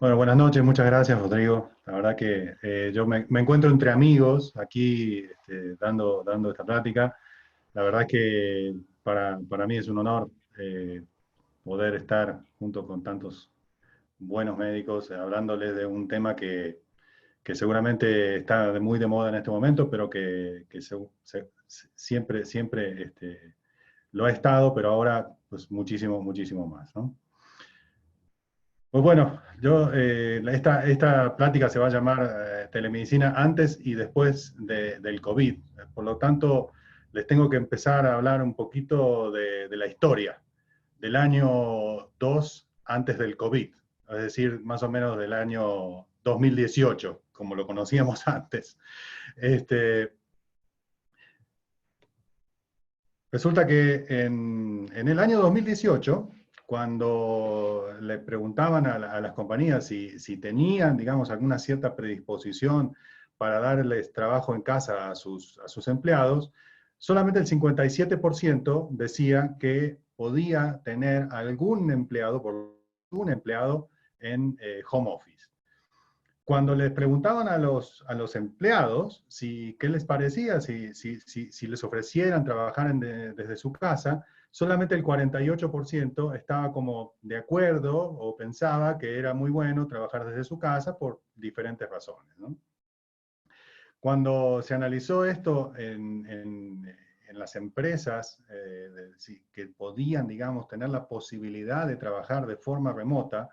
Bueno, buenas noches, muchas gracias, Rodrigo. La verdad que yo me encuentro entre amigos aquí dando esta plática. La verdad que para mí es un honor poder estar junto con tantos buenos médicos hablándoles de un tema que seguramente está muy de moda en este momento, pero que siempre lo ha estado, pero ahora pues muchísimo más, ¿no? Pues bueno, esta plática se va a llamar Telemedicina antes y después del COVID. Por lo tanto, les tengo que empezar a hablar un poquito de la historia del año 2 antes del COVID, es decir, más o menos del año 2018, como lo conocíamos antes. Este, Resulta que en el año 2018, cuando le preguntaban a las compañías si tenían, digamos, alguna cierta predisposición para darles trabajo en casa a sus empleados, solamente el 57% decía que podía tener algún empleado en home office. Cuando les preguntaban a los empleados qué les parecía, si les ofrecieran trabajar desde su casa, solamente el 48% estaba como de acuerdo o pensaba que era muy bueno trabajar desde su casa por diferentes razones, ¿no? Cuando se analizó esto en las empresas que podían, digamos, tener la posibilidad de trabajar de forma remota,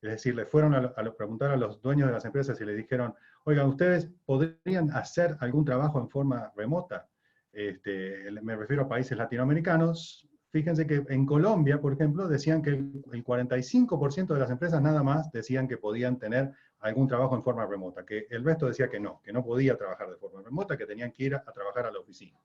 es decir, le fueron a preguntar a los dueños de las empresas y le dijeron, oigan, ¿ustedes podrían hacer algún trabajo en forma remota? Me refiero a países latinoamericanos. Fíjense que en Colombia, por ejemplo, decían que el 45% de las empresas nada más decían que podían tener algún trabajo en forma remota, que el resto decía que no podía trabajar de forma remota, que tenían que ir a trabajar a la oficina.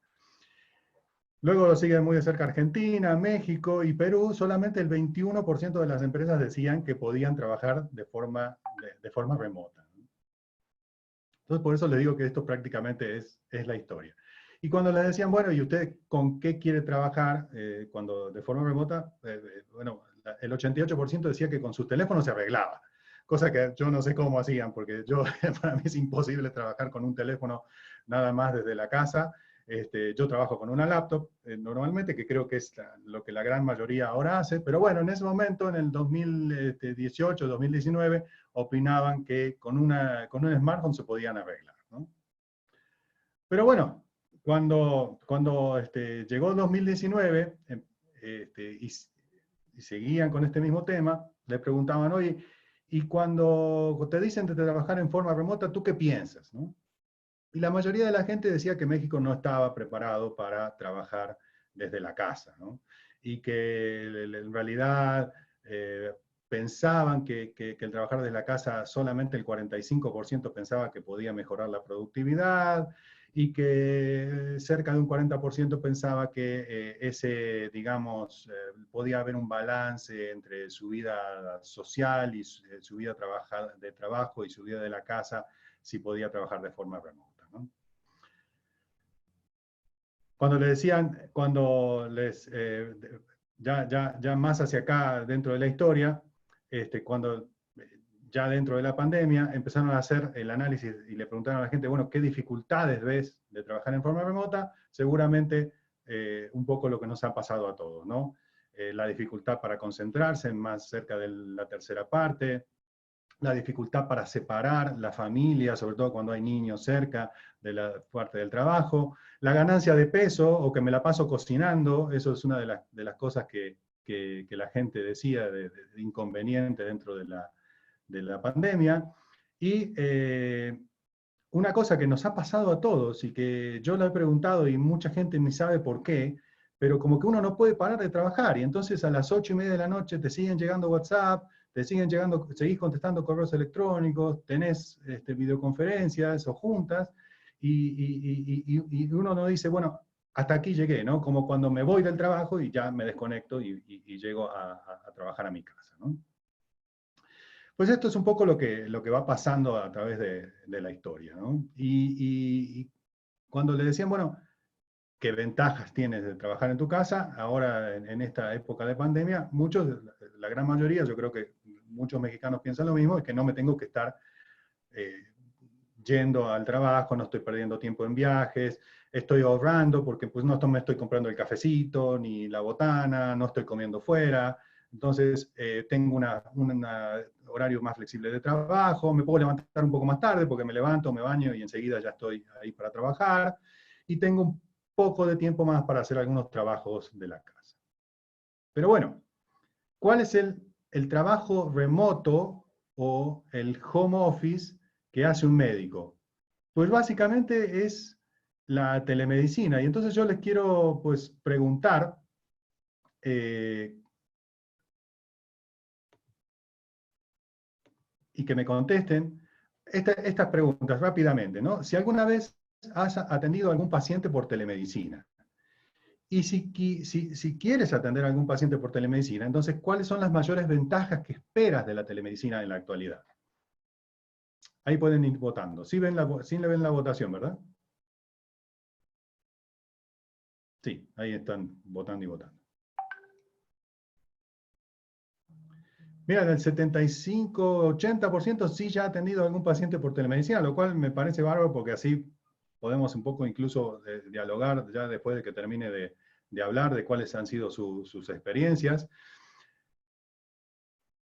Luego lo siguen muy de cerca Argentina, México y Perú. Solamente el 21% de las empresas decían que podían trabajar de forma remota. Entonces, por eso les digo que esto prácticamente es la historia. Y cuando les decían, bueno, ¿y usted con qué quiere trabajar cuando de forma remota? Bueno, el 88% decía que con sus teléfonos se arreglaba. Cosa que yo no sé cómo hacían, porque para mí es imposible trabajar con un teléfono nada más desde la casa. Yo trabajo con una laptop normalmente, que creo que es lo que la gran mayoría ahora hace, pero bueno, en ese momento, en el 2018, 2019, opinaban que con un smartphone se podían arreglar, ¿no? Pero bueno, cuando llegó 2019 y seguían con este mismo tema, le preguntaban, oye, y cuando te dicen de trabajar en forma remota, ¿tú qué piensas, no? Y la mayoría de la gente decía que México no estaba preparado para trabajar desde la casa, ¿no? Y que en realidad pensaban que el trabajar desde la casa solamente el 45% pensaba que podía mejorar la productividad y que cerca de un 40% pensaba que digamos, podía haber un balance entre su vida social y su vida de trabajo y su vida de la casa si podía trabajar de forma remota, ¿no? Cuando le decían, ya más hacia acá dentro de la historia, cuando ya dentro de la pandemia empezaron a hacer el análisis y le preguntaron a la gente, bueno, ¿qué dificultades ves de trabajar en forma remota? Seguramente un poco lo que nos ha pasado a todos, ¿no? La dificultad para concentrarse más cerca de la tercera parte, la dificultad para separar la familia, sobre todo cuando hay niños cerca de la parte del trabajo, la ganancia de peso o que me la paso cocinando, eso es una de las cosas que la gente decía de inconveniente dentro de la pandemia. Y una cosa que nos ha pasado a todos y que yo lo he preguntado y mucha gente ni sabe por qué, pero como que uno no puede parar de trabajar y entonces a las 8:30 de la noche te siguen llegando WhatsApp, te siguen llegando, seguís contestando correos electrónicos, tenés videoconferencias o juntas y uno no dice, bueno, hasta aquí llegué, ¿no? Como cuando me voy del trabajo y ya me desconecto y llego a trabajar a mi casa, ¿no? Pues esto es un poco lo que va pasando a través de la historia, ¿no? Y cuando le decían, bueno, ¿qué ventajas tienes de trabajar en tu casa? Ahora, en esta época de pandemia, muchos, la gran mayoría, yo creo que muchos mexicanos piensan lo mismo, es que no me tengo que estar yendo al trabajo, no estoy perdiendo tiempo en viajes, estoy ahorrando porque pues no me estoy comprando el cafecito, ni la botana, no estoy comiendo fuera, entonces tengo un horario más flexible de trabajo, me puedo levantar un poco más tarde porque me levanto, me baño y enseguida ya estoy ahí para trabajar, y tengo un poco de tiempo más para hacer algunos trabajos de la casa. Pero bueno, ¿cuál es el trabajo remoto o el home office que hace un médico? Pues básicamente es la telemedicina. Y entonces yo les quiero pues preguntar, eh, y que me contesten estas preguntas rápidamente, ¿no? Si alguna vez has atendido a algún paciente por telemedicina, y si quieres atender a algún paciente por telemedicina, entonces, ¿cuáles son las mayores ventajas que esperas de la telemedicina en la actualidad? Ahí pueden ir votando. Sí le ven la votación, ¿verdad? Sí, ahí están votando y votando. Mira, del 75-80% sí ya ha atendido a algún paciente por telemedicina, lo cual me parece bárbaro porque así podemos un poco incluso dialogar ya después de que termine de hablar de cuáles han sido sus experiencias.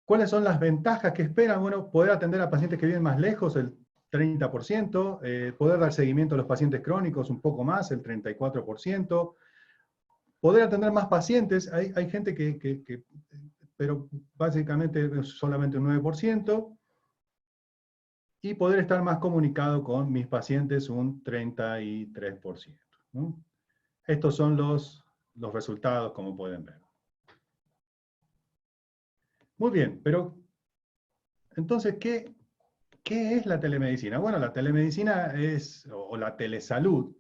¿Cuáles son las ventajas que esperan? Bueno, poder atender a pacientes que viven más lejos, el 30%, poder dar seguimiento a los pacientes crónicos un poco más, el 34%, poder atender más pacientes, hay gente pero básicamente solamente un 9%, y poder estar más comunicado con mis pacientes un 33%, ¿no? Estos son los resultados, como pueden ver. Muy bien, pero entonces, ¿qué es la telemedicina? Bueno, la telemedicina o la telesalud.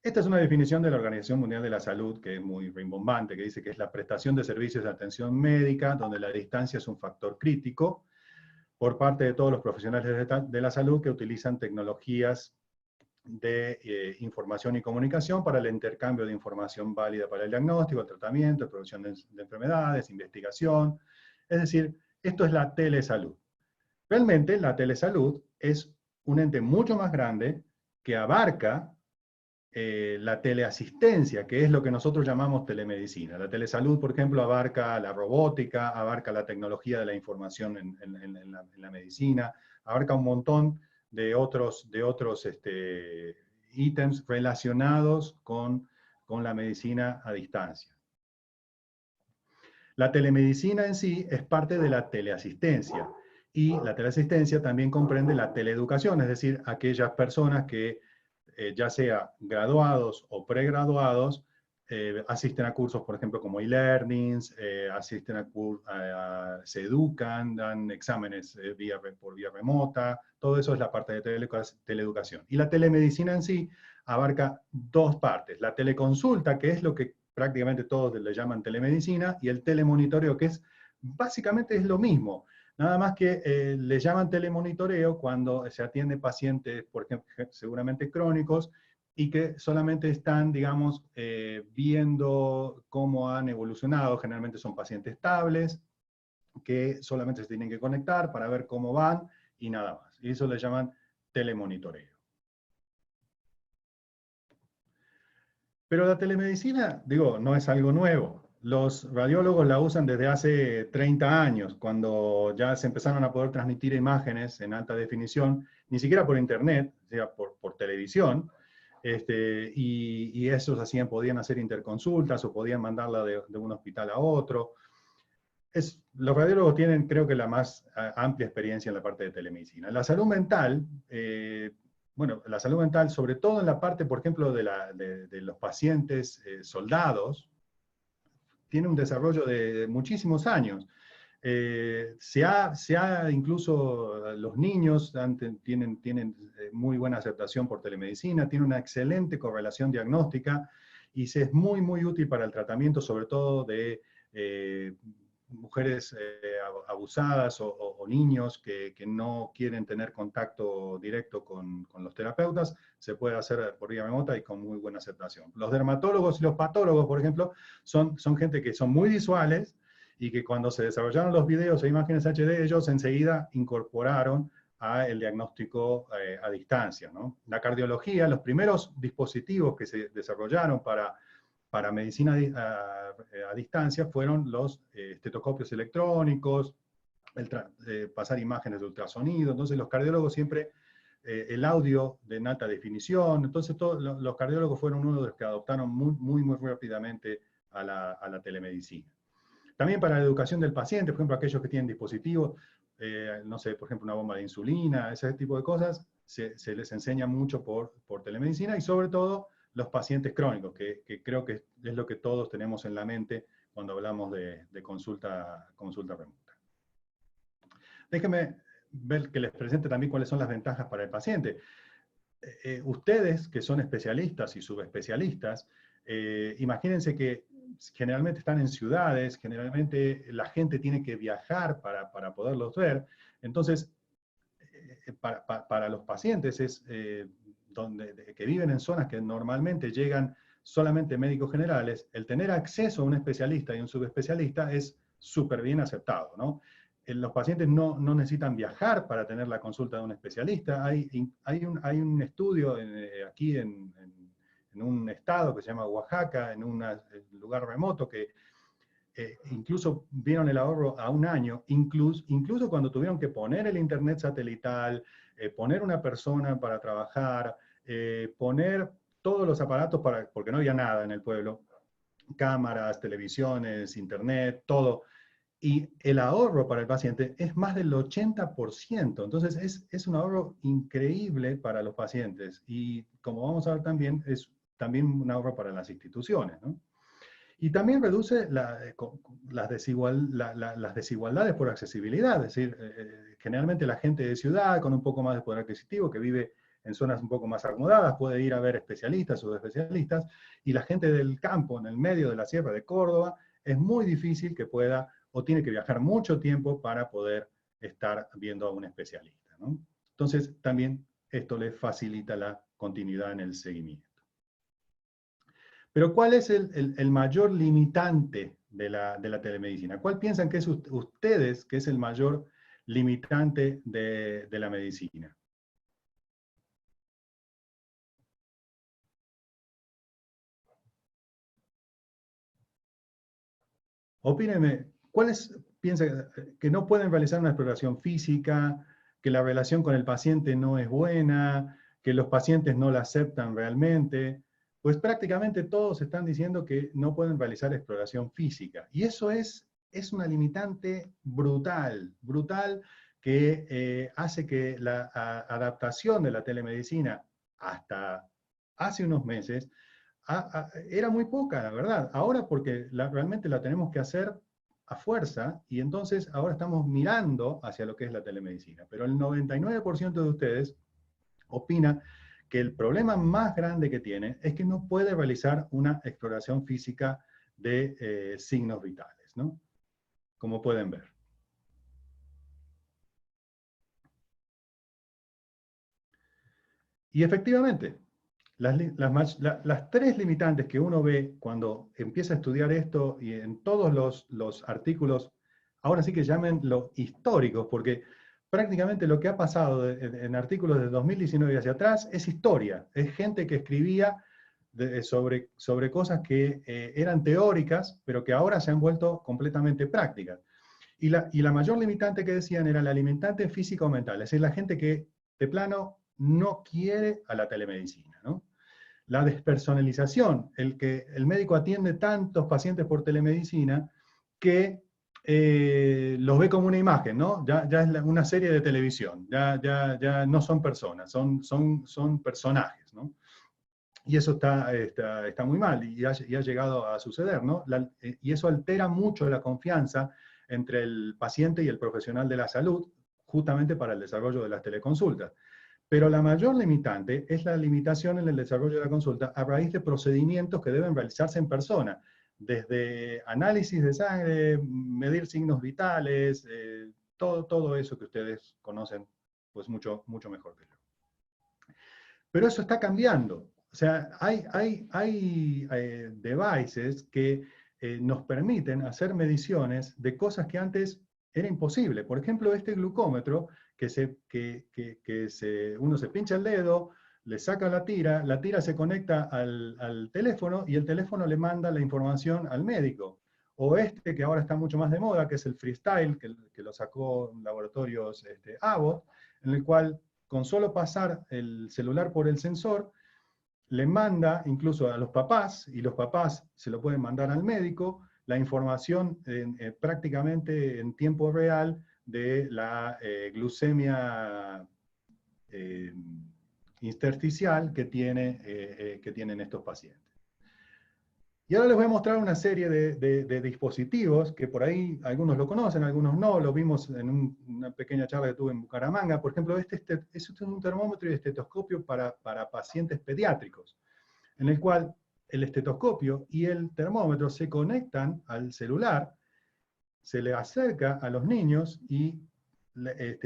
Esta es una definición de la Organización Mundial de la Salud que es muy rimbombante, que dice que es la prestación de servicios de atención médica donde la distancia es un factor crítico por parte de todos los profesionales de la salud que utilizan tecnologías de información y comunicación para el intercambio de información válida para el diagnóstico, el tratamiento, la prevención de enfermedades, investigación. Es decir, esto es la telesalud. Realmente la telesalud es un ente mucho más grande que abarca la teleasistencia, que es lo que nosotros llamamos telemedicina. La telesalud, por ejemplo, abarca la robótica, abarca la tecnología de la información en la medicina, abarca un montón de otros ítems relacionados con la medicina a distancia. La telemedicina en sí es parte de la teleasistencia, y la teleasistencia también comprende la teleeducación, es decir, aquellas personas que ya sea graduados o pregraduados, asisten a cursos, por ejemplo, como e-learnings, se educan, dan exámenes por vía remota, todo eso es la parte de teleeducación. Y la telemedicina en sí abarca dos partes, la teleconsulta, que es lo que prácticamente todos le llaman telemedicina, y el telemonitoreo, que básicamente es lo mismo. Nada más que le llaman telemonitoreo cuando se atiende pacientes, por ejemplo, seguramente crónicos, y que solamente están, digamos, viendo cómo han evolucionado. Generalmente son pacientes estables, que solamente se tienen que conectar para ver cómo van y nada más. Y eso le llaman telemonitoreo. Pero la telemedicina, digo, no es algo nuevo. Los radiólogos la usan desde hace 30 años, cuando ya se empezaron a poder transmitir imágenes en alta definición, ni siquiera por internet, o sea, por televisión, y esos podían hacer interconsultas o podían mandarla de un hospital a otro. Los radiólogos tienen, creo que, la más amplia experiencia en la parte de telemedicina. La salud mental, bueno, la salud mental, sobre todo en la parte, por ejemplo, de los pacientes soldados, tiene un desarrollo de muchísimos años. Incluso los niños tienen muy buena aceptación por telemedicina, tiene una excelente correlación diagnóstica y se es muy, muy útil para el tratamiento, sobre todo de mujeres abusadas o niños que no quieren tener contacto directo con los terapeutas. Se puede hacer por vía remota y con muy buena aceptación. Los dermatólogos y los patólogos, por ejemplo, son gente que son muy visuales y que cuando se desarrollaron los videos e imágenes HD, ellos enseguida incorporaron a el diagnóstico a distancia, ¿no? La cardiología, los primeros dispositivos que se desarrollaron para medicina a distancia fueron los estetoscopios electrónicos, pasar imágenes de ultrasonido. Entonces los cardiólogos siempre, el audio de en alta definición, entonces los cardiólogos fueron uno de los que adoptaron muy rápidamente a la telemedicina. También para la educación del paciente, por ejemplo, aquellos que tienen dispositivos, no sé, por ejemplo, una bomba de insulina, ese tipo de cosas, se les enseña mucho por telemedicina, y sobre todo los pacientes crónicos, que creo que es lo que todos tenemos en la mente cuando hablamos de consulta remota. Déjenme ver que les presente también cuáles son las ventajas para el paciente. Ustedes, que son especialistas y subespecialistas, imagínense que generalmente están en ciudades, generalmente la gente tiene que viajar para poderlos ver. Entonces, para los pacientes que viven en zonas que normalmente llegan solamente médicos generales, el tener acceso a un especialista y un subespecialista es súper bien aceptado, ¿no? Los pacientes no necesitan viajar para tener la consulta de un especialista. Hay un estudio aquí en un estado que se llama Oaxaca, en un lugar remoto, que incluso vieron el ahorro a un año, incluso cuando tuvieron que poner el internet satelital, poner una persona para trabajar, poner todos los aparatos, porque no había nada en el pueblo, cámaras, televisiones, internet, todo. Y el ahorro para el paciente es más del 80%. Entonces es un ahorro increíble para los pacientes. Y como vamos a ver también, es también un ahorro para las instituciones, ¿no? Y también reduce las desigualdades por accesibilidad. Es decir, generalmente la gente de ciudad con un poco más de poder adquisitivo, que vive en zonas un poco más acomodadas, puede ir a ver especialistas o especialistas, y la gente del campo, en el medio de la sierra de Córdoba, es muy difícil que pueda, o tiene que viajar mucho tiempo para poder estar viendo a un especialista, ¿no? Entonces, también esto le facilita la continuidad en el seguimiento. Pero ¿cuál es el mayor limitante de la telemedicina? ¿Cuál piensan que es ustedes que es el mayor limitante de la medicina? Opínenme, ¿cuáles piensan que no pueden realizar una exploración física, que la relación con el paciente no es buena, que los pacientes no la aceptan realmente? Pues prácticamente todos están diciendo que no pueden realizar exploración física. Y eso es una limitante brutal, que hace que la adaptación de la telemedicina hasta hace unos meses era muy poca, la verdad. Ahora porque realmente la tenemos que hacer a fuerza, y entonces ahora estamos mirando hacia lo que es la telemedicina. Pero el 99% de ustedes opina que el problema más grande que tiene es que no puede realizar una exploración física de signos vitales, ¿no? Como pueden ver. Y efectivamente, las tres limitantes que uno ve cuando empieza a estudiar esto, y en todos los artículos, ahora sí que llámenlo históricos, porque prácticamente lo que ha pasado en artículos de 2019 hacia atrás es historia, es gente que escribía sobre cosas que eran teóricas, pero que ahora se han vuelto completamente prácticas. Y la mayor limitante que decían era la limitante física o mental, es decir, la gente que de plano no quiere a la telemedicina, ¿no? La despersonalización, el que el médico atiende tantos pacientes por telemedicina que los ve como una imagen, ¿no? Ya es una serie de televisión, ya no son personas, son personajes, ¿no? Y eso está muy mal, y ha llegado a suceder, ¿no? Y eso altera mucho la confianza entre el paciente y el profesional de la salud, justamente para el desarrollo de las teleconsultas. Pero la mayor limitante es la limitación en el desarrollo de la consulta a raíz de procedimientos que deben realizarse en persona, desde análisis de sangre, medir signos vitales, todo eso que ustedes conocen pues mucho mejor que yo. Pero eso está cambiando. O sea, hay devices que nos permiten hacer mediciones de cosas que antes era imposible. Por ejemplo, este glucómetro, uno se pincha el dedo, le saca la tira se conecta al teléfono y el teléfono le manda la información al médico. O este que ahora está mucho más de moda, que es el Freestyle, que lo sacó laboratorios Abbott, en el cual con solo pasar el celular por el sensor, le manda incluso a los papás, y los papás se lo pueden mandar al médico, la información prácticamente en tiempo real de la glucemia eh, intersticial que tienen estos pacientes. Y ahora les voy a mostrar una serie de dispositivos que por ahí algunos lo conocen, algunos no, lo vimos en una pequeña charla que tuve en Bucaramanga. Por ejemplo, este es un termómetro y estetoscopio para pacientes pediátricos, en el cual el estetoscopio y el termómetro se conectan al celular, se le acerca a los niños y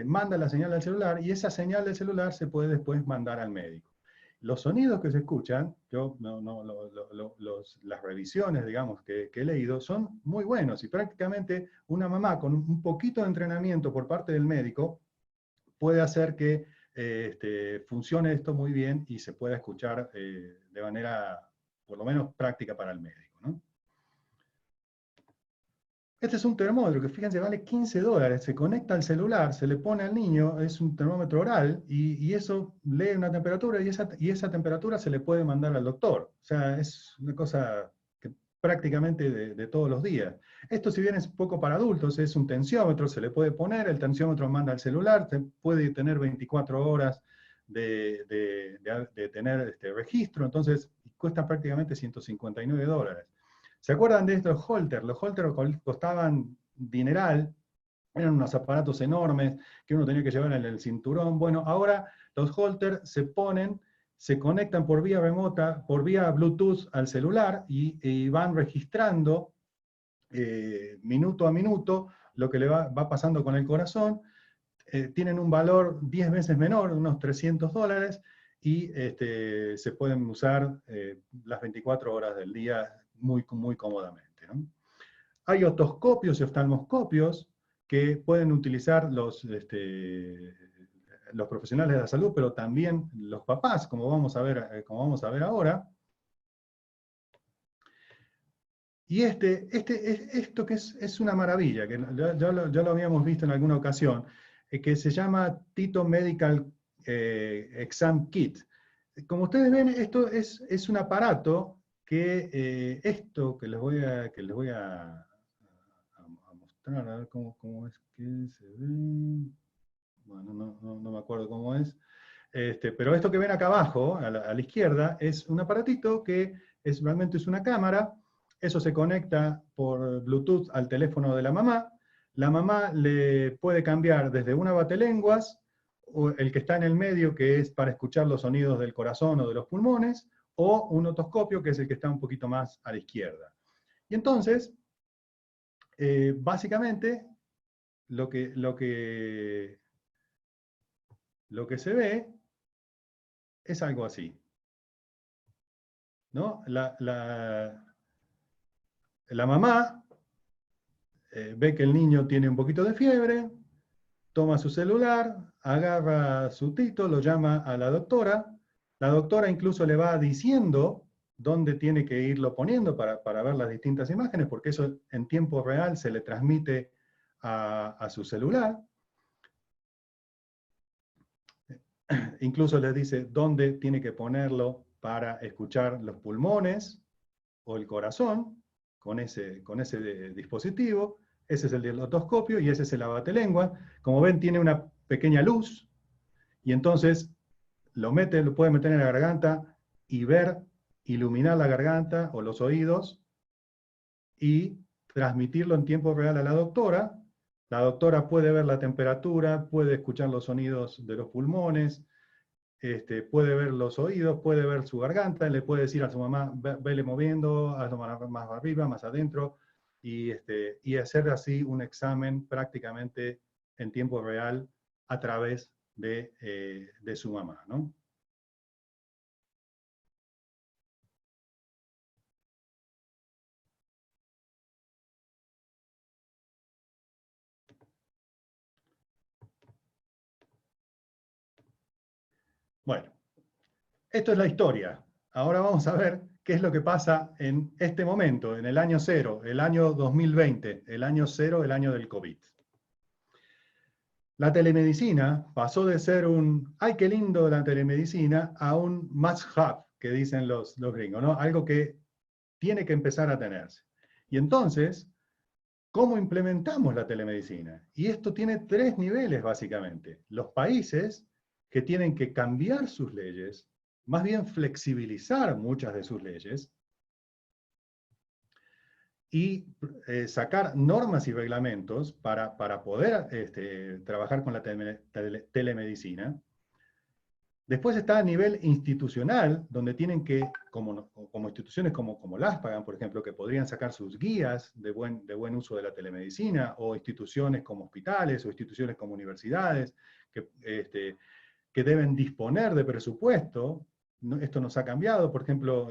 manda la señal al celular, y esa señal del celular se puede después mandar al médico. Los sonidos que se escuchan, las revisiones, digamos, que he leído, son muy buenos, y prácticamente una mamá con un poquito de entrenamiento por parte del médico puede hacer que funcione esto muy bien y se pueda escuchar de manera, por lo menos, práctica para el médico, ¿no? Este es un termómetro que, fíjense, vale $15. Se conecta al celular, se le pone al niño, es un termómetro oral, y eso lee una temperatura, y esa temperatura se le puede mandar al doctor. O sea, es una cosa que prácticamente de todos los días. Esto, si bien es un poco para adultos, es un tensiómetro, se le puede poner, el tensiómetro manda al celular, puede tener 24 horas de tener registro, entonces cuesta prácticamente $159. ¿Se acuerdan de estos Holter? Los Holter costaban dineral, eran unos aparatos enormes que uno tenía que llevar en el cinturón. Bueno, ahora los Holter se ponen, se conectan por vía remota, por vía Bluetooth al celular, y van registrando minuto a minuto lo que le va pasando con el corazón. Tienen un valor 10 veces menor, unos $300, y se pueden usar las 24 horas del día muy, muy cómodamente, ¿no? Hay otoscopios y oftalmoscopios que pueden utilizar los profesionales de la salud, pero también los papás, como vamos a ver ahora. Y esto que es una maravilla, que ya lo habíamos visto en alguna ocasión, que se llama Tito Medical Exam Kit. Como ustedes ven, esto es un aparato que esto que les voy a mostrar, a ver cómo es que se ve. Bueno, no me acuerdo cómo es. Pero esto que ven acá abajo, a la izquierda, es un aparatito que realmente es una cámara. Eso se conecta por Bluetooth al teléfono de la mamá. La mamá le puede cambiar desde una batelenguas, o el que está en el medio, que es para escuchar los sonidos del corazón o de los pulmones, o un otoscopio, que es el que está un poquito más a la izquierda. Y entonces, básicamente, lo que se ve es algo así, ¿no? La mamá ve que el niño tiene un poquito de fiebre, toma su celular, agarra su Tito, lo llama a la doctora incluso le va diciendo dónde tiene que irlo poniendo para ver las distintas imágenes, porque eso en tiempo real se le transmite a su celular. Incluso le dice dónde tiene que ponerlo para escuchar los pulmones o el corazón con ese dispositivo. Ese es el otoscopio y ese es el abatelengua. Como ven, tiene una pequeña luz, y entonces lo puede meter en la garganta y ver, iluminar la garganta o los oídos y transmitirlo en tiempo real a la doctora. La doctora puede ver la temperatura, puede escuchar los sonidos de los pulmones, puede ver los oídos, puede ver su garganta, le puede decir a su mamá, vele moviendo, hazlo más arriba, más adentro, y hacer así un examen prácticamente en tiempo real a través de su mamá, ¿no? Bueno, esto es la historia. Ahora vamos a ver qué es lo que pasa en este momento, en el año cero, el año 2020, el año cero, el año del COVID. La telemedicina pasó de ser un, ¡ay, qué lindo la telemedicina!, a un must have, que dicen los gringos, ¿no? Algo que tiene que empezar a tenerse. Y entonces, ¿cómo implementamos la telemedicina? Y esto tiene tres niveles, básicamente. Los países que tienen que cambiar sus leyes, más bien flexibilizar muchas de sus leyes, y sacar normas y reglamentos para poder trabajar con la telemedicina. Después está a nivel institucional, donde tienen que, como instituciones como LASPAGAN, por ejemplo, que podrían sacar sus guías de buen uso de la telemedicina, o instituciones como hospitales, o instituciones como universidades, que deben disponer de presupuesto. Esto nos ha cambiado, por ejemplo,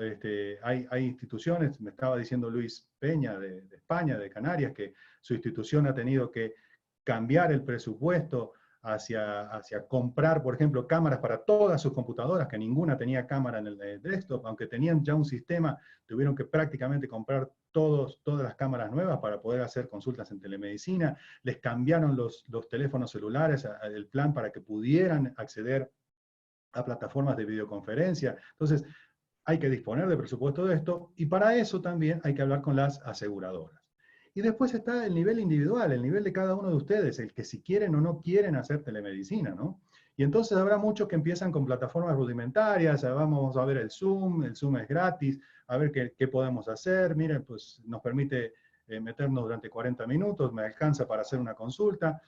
hay instituciones, me estaba diciendo Luis Peña de España, de Canarias, que su institución ha tenido que cambiar el presupuesto hacia comprar, por ejemplo, cámaras para todas sus computadoras, que ninguna tenía cámara en el desktop, aunque tenían ya un sistema, tuvieron que prácticamente comprar todas las cámaras nuevas para poder hacer consultas en telemedicina. Les cambiaron los teléfonos celulares, el plan para que pudieran acceder a plataformas de videoconferencia. Entonces, hay que disponer de presupuesto de esto, y para eso también hay que hablar con las aseguradoras. Y después está el nivel individual, el nivel de cada uno de ustedes, el que si quieren o no quieren hacer telemedicina, ¿no? Y entonces habrá muchos que empiezan con plataformas rudimentarias, vamos a ver el Zoom es gratis, a ver qué podemos hacer, miren, pues nos permite meternos durante 40 minutos, me alcanza para hacer una consulta.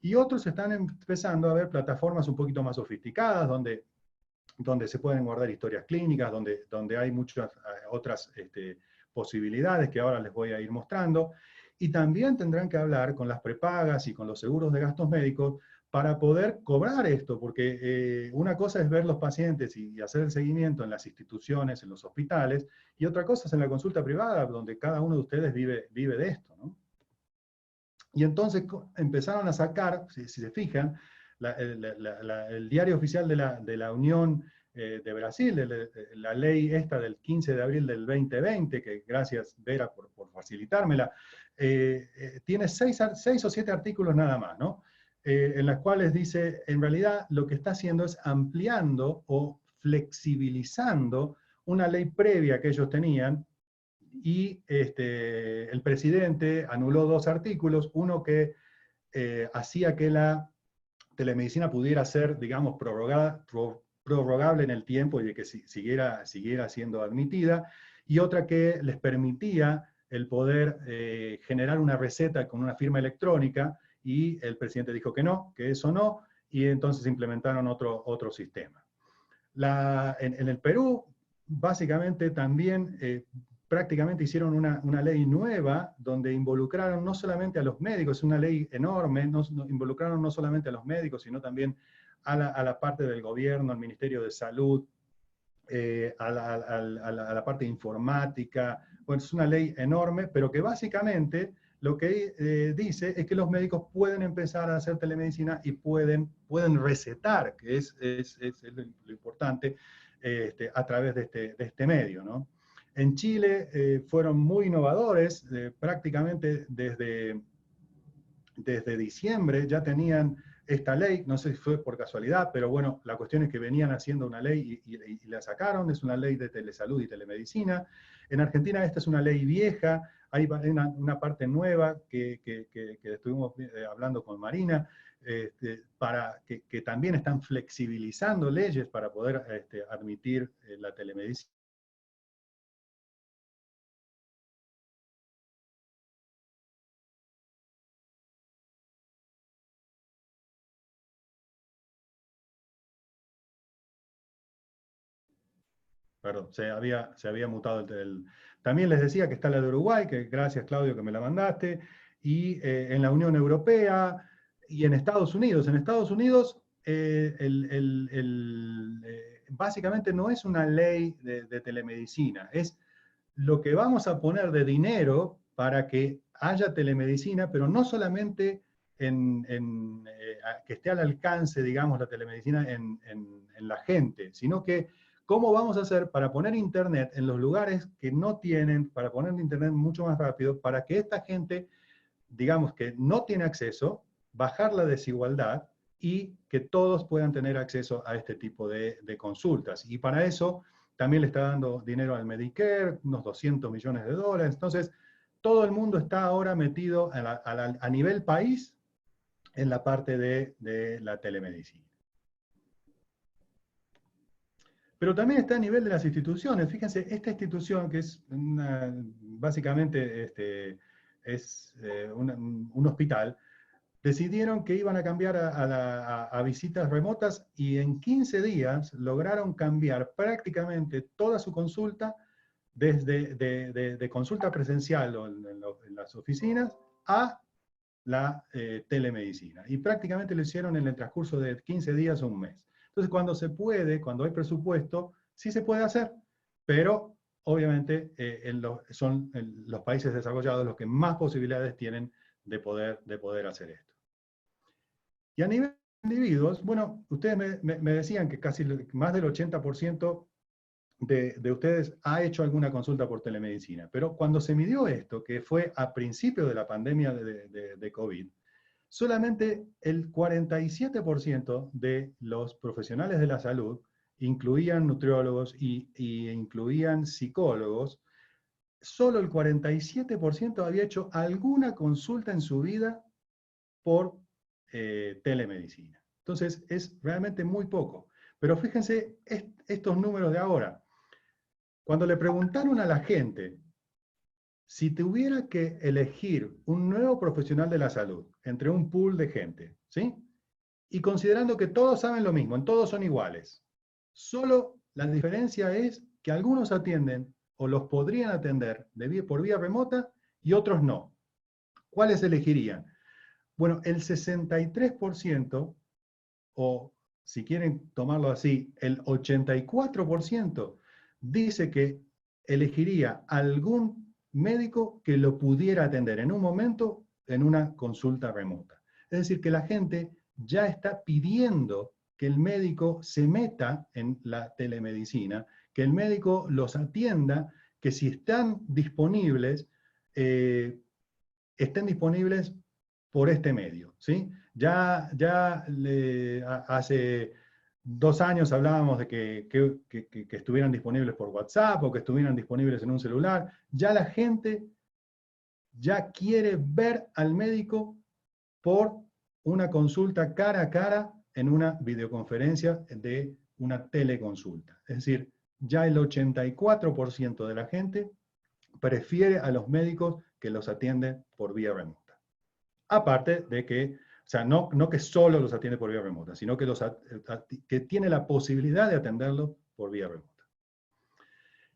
Y otros están empezando a ver plataformas un poquito más sofisticadas, donde se pueden guardar historias clínicas, donde hay muchas otras posibilidades que ahora les voy a ir mostrando. Y también tendrán que hablar con las prepagas y con los seguros de gastos médicos para poder cobrar esto, porque una cosa es ver los pacientes y hacer el seguimiento en las instituciones, en los hospitales, y otra cosa es en la consulta privada, donde cada uno de ustedes vive de esto, ¿no? Y entonces empezaron a sacar, si se fijan, el diario oficial de la Unión de Brasil, la ley esta del 15 de abril del 2020, que gracias Vera por facilitármela, tiene 6 o 7 artículos nada más, ¿no? En las cuales dice, en realidad lo que está haciendo es ampliando o flexibilizando una ley previa que ellos tenían, y el presidente anuló 2 artículos, uno que hacía que la telemedicina pudiera ser, digamos, prorrogable en el tiempo y de que siguiera siendo admitida, y otra que les permitía el poder generar una receta con una firma electrónica, y el presidente dijo que eso no, y entonces implementaron otro sistema. En el Perú, básicamente también prácticamente hicieron una ley nueva donde involucraron no solamente a los médicos, es una ley enorme, involucraron no solamente a los médicos, sino también a la parte del gobierno, al Ministerio de Salud, a la parte informática. Bueno, es una ley enorme, pero que básicamente lo que dice es que los médicos pueden empezar a hacer telemedicina y pueden recetar, que es lo importante, a través de este medio, ¿no? En Chile fueron muy innovadores, prácticamente desde diciembre ya tenían esta ley, no sé si fue por casualidad, pero bueno, la cuestión es que venían haciendo una ley y la sacaron, es una ley de telesalud y telemedicina. En Argentina esta es una ley vieja, hay una parte nueva que estuvimos hablando con Marina, para que también están flexibilizando leyes para poder admitir la telemedicina. Perdón, se había mutado También les decía que está la de Uruguay, que gracias Claudio que me la mandaste, y en la Unión Europea y en Estados Unidos. En Estados Unidos básicamente no es una ley de telemedicina, es lo que vamos a poner de dinero para que haya telemedicina, pero no solamente que esté al alcance, digamos, la telemedicina en la gente, sino que cómo vamos a hacer para poner internet en los lugares que no tienen, para poner internet mucho más rápido, para que esta gente, digamos, que no tiene acceso, bajar la desigualdad y que todos puedan tener acceso a este tipo de consultas. Y para eso también le está dando dinero al Medicare, unos 200 millones de dólares. Entonces, todo el mundo está ahora metido a nivel país en la parte de la telemedicina. Pero también está a nivel de las instituciones. Fíjense, esta institución que es básicamente es un hospital, decidieron que iban a cambiar a visitas remotas y en 15 días lograron cambiar prácticamente toda su consulta desde de consulta presencial o en las oficinas a la telemedicina. Y prácticamente lo hicieron en el transcurso de 15 días o un mes. Entonces, cuando se puede, cuando hay presupuesto, sí se puede hacer, pero obviamente son los países desarrollados los que más posibilidades tienen de poder hacer esto. Y a nivel de individuos, bueno, ustedes me decían que casi más del 80% de ustedes ha hecho alguna consulta por telemedicina, pero cuando se midió esto, que fue a principio de la pandemia de COVID, solamente el 47% de los profesionales de la salud, incluían nutriólogos y incluían psicólogos, solo el 47% había hecho alguna consulta en su vida por telemedicina. Entonces, es realmente muy poco. Pero fíjense estos números de ahora. Cuando le preguntaron a la gente si tuviera que elegir un nuevo profesional de la salud entre un pool de gente, ¿sí? Y considerando que todos saben lo mismo, en todos son iguales, solo la diferencia es que algunos atienden o los podrían atender por vía remota y otros no. ¿Cuáles elegirían? Bueno, el 63%, o si quieren tomarlo así, el 84% dice que elegiría algún médico que lo pudiera atender en un momento en una consulta remota. Es decir, que la gente ya está pidiendo que el médico se meta en la telemedicina, que el médico los atienda, que si están disponibles, estén disponibles por este medio, ¿sí? Ya hace 2 años hablábamos de que estuvieran disponibles por WhatsApp o que estuvieran disponibles en un celular. Ya la gente ya quiere ver al médico por una consulta cara a cara en una videoconferencia de una teleconsulta. Es decir, ya el 84% de la gente prefiere a los médicos que los atienden por vía remota. Aparte de que, o sea, no que solo los atiende por vía remota, sino que, que tiene la posibilidad de atenderlo por vía remota.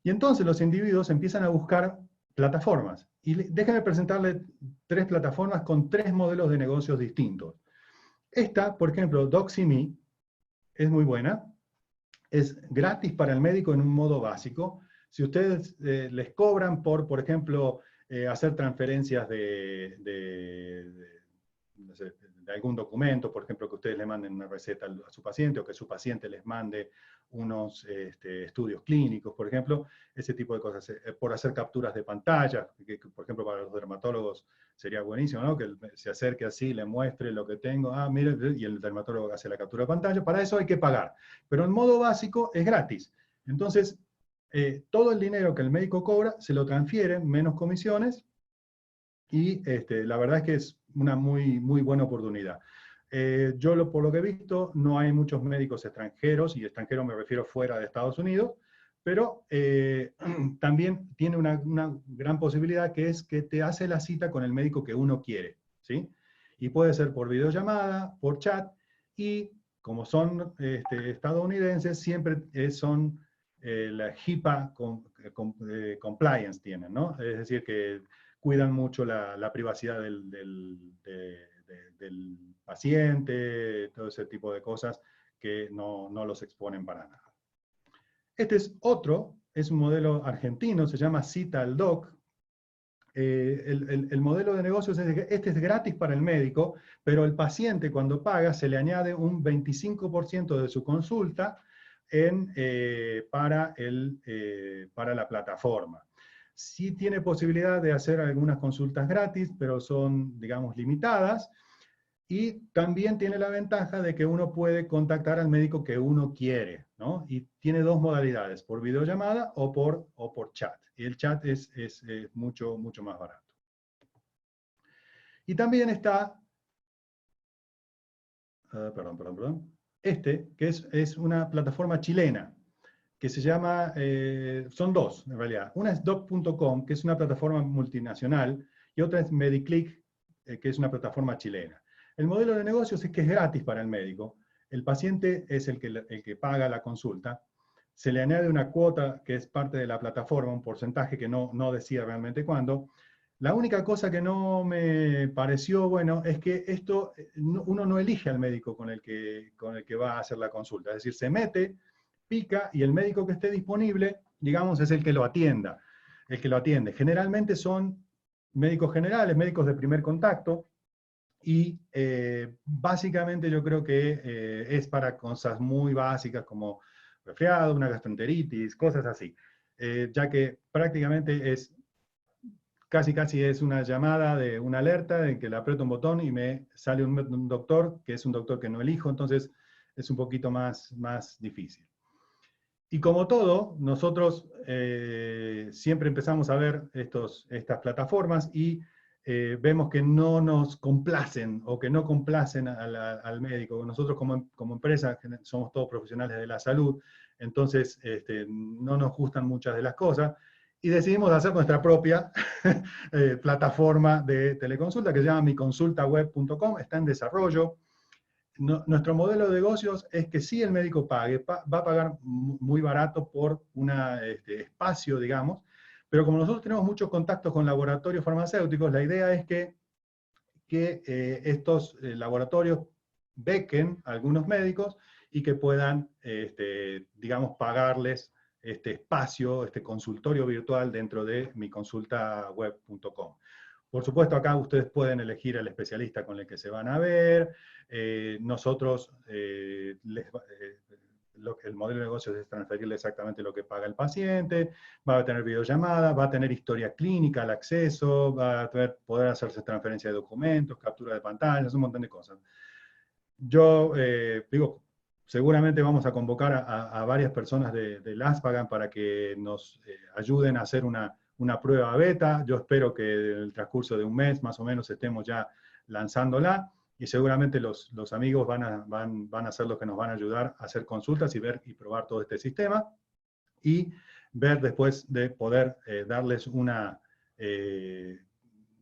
Y entonces los individuos empiezan a buscar plataformas. Y déjenme presentarles 3 plataformas con 3 modelos de negocios distintos. Esta, por ejemplo, Doxy.me, es muy buena. Es gratis para el médico en un modo básico. Si ustedes les cobran por ejemplo, hacer transferencias no sé, de algún documento, por ejemplo, que ustedes le manden una receta a su paciente o que su paciente les mande unos estudios clínicos, por ejemplo, ese tipo de cosas, por hacer capturas de pantalla, que, por ejemplo, para los dermatólogos sería buenísimo, ¿no? Que se acerque así, le muestre lo que tengo, mire, y el dermatólogo hace la captura de pantalla. Para eso hay que pagar, pero en modo básico es gratis. Entonces, todo el dinero que el médico cobra se lo transfieren, menos comisiones, y la verdad es que es una muy, muy buena oportunidad. Yo, por lo que he visto, no hay muchos médicos extranjeros, y extranjeros me refiero fuera de Estados Unidos, pero también tiene una gran posibilidad, que es que te hace la cita con el médico que uno quiere, ¿sí? Y puede ser por videollamada, por chat, y como son estadounidenses, siempre son la HIPAA compliance tienen, ¿no? Es decir, que cuidan mucho la privacidad del paciente, todo ese tipo de cosas que no los exponen para nada. Este es otro, es un modelo argentino, se llama Cita al Doc. el modelo de negocios es que este es gratis para el médico, pero el paciente cuando paga se le añade un 25% de su consulta para la plataforma. Sí tiene posibilidad de hacer algunas consultas gratis, pero son, digamos, limitadas. Y también tiene la ventaja de que uno puede contactar al médico que uno quiere, ¿no? Y tiene dos modalidades, por videollamada o por chat. Y el chat es mucho, mucho más barato. Y también está, que es una plataforma chilena, que se llama, son dos en realidad. Una es doc.com, que es una plataforma multinacional, y otra es Mediclick, que es una plataforma chilena. El modelo de negocios es que es gratis para el médico. El paciente es el que paga la consulta. Se le añade una cuota que es parte de la plataforma, un porcentaje que no decía realmente cuándo. La única cosa que no me pareció bueno es que esto, uno no elige al médico con el que va a hacer la consulta. Es decir, se mete, pica y el médico que esté disponible, digamos, es el que lo atienda. El que lo atiende. Generalmente son médicos generales, médicos de primer contacto, y básicamente yo creo que es para cosas muy básicas como resfriado, una gastroenteritis, cosas así. Ya que prácticamente es casi es una llamada de una alerta en que le aprieto un botón y me sale un doctor, que es un doctor que no elijo, entonces es un poquito más difícil. Y como todo, nosotros siempre empezamos a ver estas plataformas y vemos que no nos complacen o que no complacen al médico. Nosotros como empresa somos todos profesionales de la salud, entonces no nos gustan muchas de las cosas y decidimos hacer nuestra propia plataforma de teleconsulta que se llama miconsultaweb.com, está en desarrollo. Nuestro modelo de negocios es que si el médico pague, va a pagar muy barato por un espacio, digamos, pero como nosotros tenemos muchos contactos con laboratorios farmacéuticos, la idea es que estos laboratorios bequen a algunos médicos y que puedan, digamos, pagarles este espacio, este consultorio virtual dentro de miconsultaweb.com. Por supuesto, acá ustedes pueden elegir al especialista con el que se van a ver. Nosotros, el modelo de negocios es transferirle exactamente lo que paga el paciente, va a tener videollamada, va a tener historia clínica al acceso, va a poder hacerse transferencia de documentos, captura de pantallas, un montón de cosas. Yo digo, seguramente vamos a convocar a varias personas del Aspagan para que nos ayuden a hacer una prueba beta. Yo espero que en el transcurso de un mes más o menos estemos ya lanzándola y seguramente los amigos van a ser los que nos van a ayudar a hacer consultas y ver y probar todo este sistema y ver después de poder darles una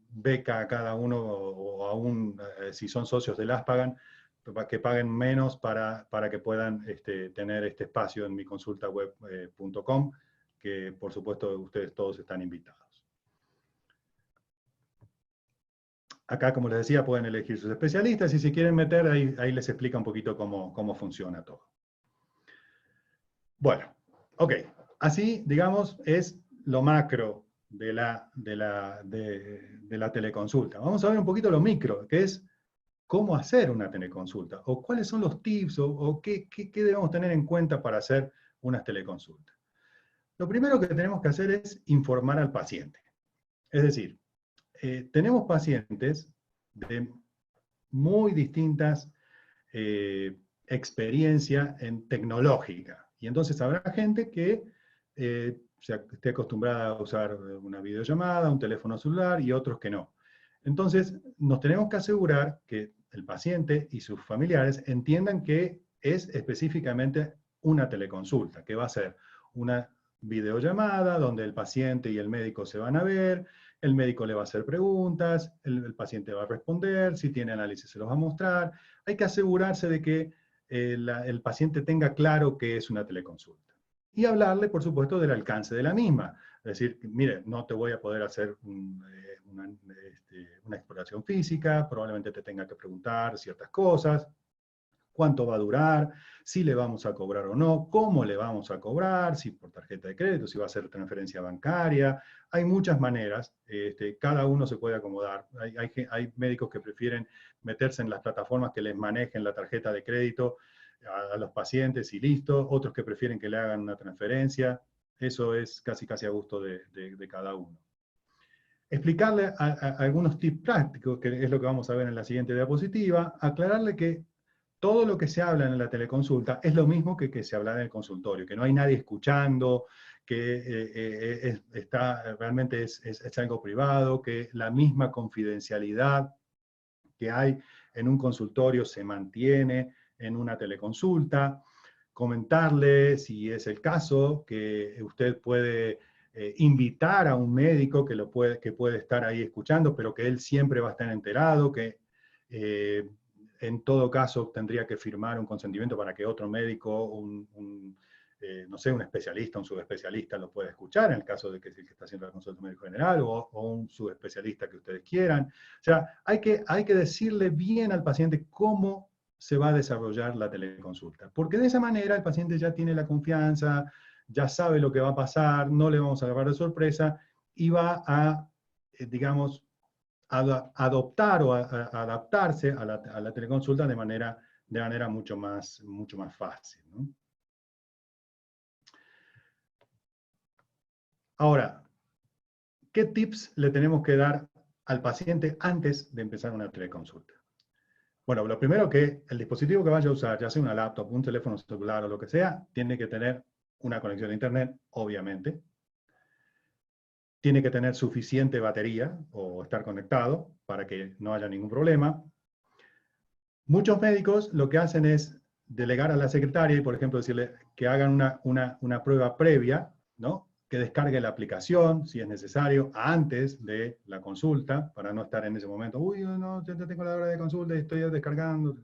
beca a cada uno o aún si son socios del Aspagan, que paguen menos para que puedan tener este espacio en miconsultaweb.com, que por supuesto ustedes todos están invitados. Acá, como les decía, pueden elegir sus especialistas y si quieren meter, ahí les explica un poquito cómo funciona todo. Bueno, ok. Así, digamos, es lo macro de la teleconsulta. Vamos a ver un poquito lo micro, que es cómo hacer una teleconsulta, o cuáles son los tips, o qué debemos tener en cuenta para hacer unas teleconsultas. Lo primero que tenemos que hacer es informar al paciente. Es decir, tenemos pacientes de muy distintas experiencias tecnológica, y entonces habrá gente que esté acostumbrada a usar una videollamada, un teléfono celular, y otros que no. Entonces, nos tenemos que asegurar que el paciente y sus familiares entiendan que es específicamente una teleconsulta, que va a ser una videollamada donde el paciente y el médico se van a ver, el médico le va a hacer preguntas, el paciente va a responder, si tiene análisis se los va a mostrar. Hay que asegurarse de que el paciente tenga claro qué es una teleconsulta. Y hablarle, por supuesto, del alcance de la misma. Es decir, mire, no te voy a poder hacer una exploración física, probablemente te tenga que preguntar ciertas cosas. cuánto va a durar, si le vamos a cobrar o no, cómo le vamos a cobrar, si por tarjeta de crédito, si va a ser transferencia bancaria. Hay muchas maneras, cada uno se puede acomodar. Hay médicos que prefieren meterse en las plataformas que les manejen la tarjeta de crédito a los pacientes y listo, otros que prefieren que le hagan una transferencia. Eso es casi a gusto de cada uno. Explicarle algunos tips prácticos, que es lo que vamos a ver en la siguiente diapositiva, aclararle que todo lo que se habla en la teleconsulta es lo mismo que se habla en el consultorio, que no hay nadie escuchando, que realmente es algo privado, que la misma confidencialidad que hay en un consultorio se mantiene en una teleconsulta. Comentarle, si es el caso, que usted puede invitar a un médico que puede estar ahí escuchando, pero que él siempre va a estar enterado, que en todo caso tendría que firmar un consentimiento para que otro médico, no sé, un especialista, un subespecialista lo pueda escuchar, en el caso de que es el que está haciendo la consulta médico general, o un subespecialista que ustedes quieran. O sea, hay que decirle bien al paciente cómo se va a desarrollar la teleconsulta, porque de esa manera el paciente ya tiene la confianza, ya sabe lo que va a pasar, no le vamos a agarrar de sorpresa, y va a, digamos, adoptar o adaptarse a la teleconsulta de manera mucho más fácil, ¿no? Ahora, ¿qué tips le tenemos que dar al paciente antes de empezar una teleconsulta? Bueno, lo primero, que el dispositivo que vaya a usar, ya sea una laptop, un teléfono celular o lo que sea, tiene que tener una conexión a internet, obviamente. Tiene que tener suficiente batería o estar conectado para que no haya ningún problema. Muchos médicos lo que hacen es delegar a la secretaria y, por ejemplo, decirle que hagan una prueba previa, ¿no? Que descargue la aplicación, si es necesario, antes de la consulta, para no estar en ese momento, uy, no, ya tengo la hora de consulta y estoy descargando.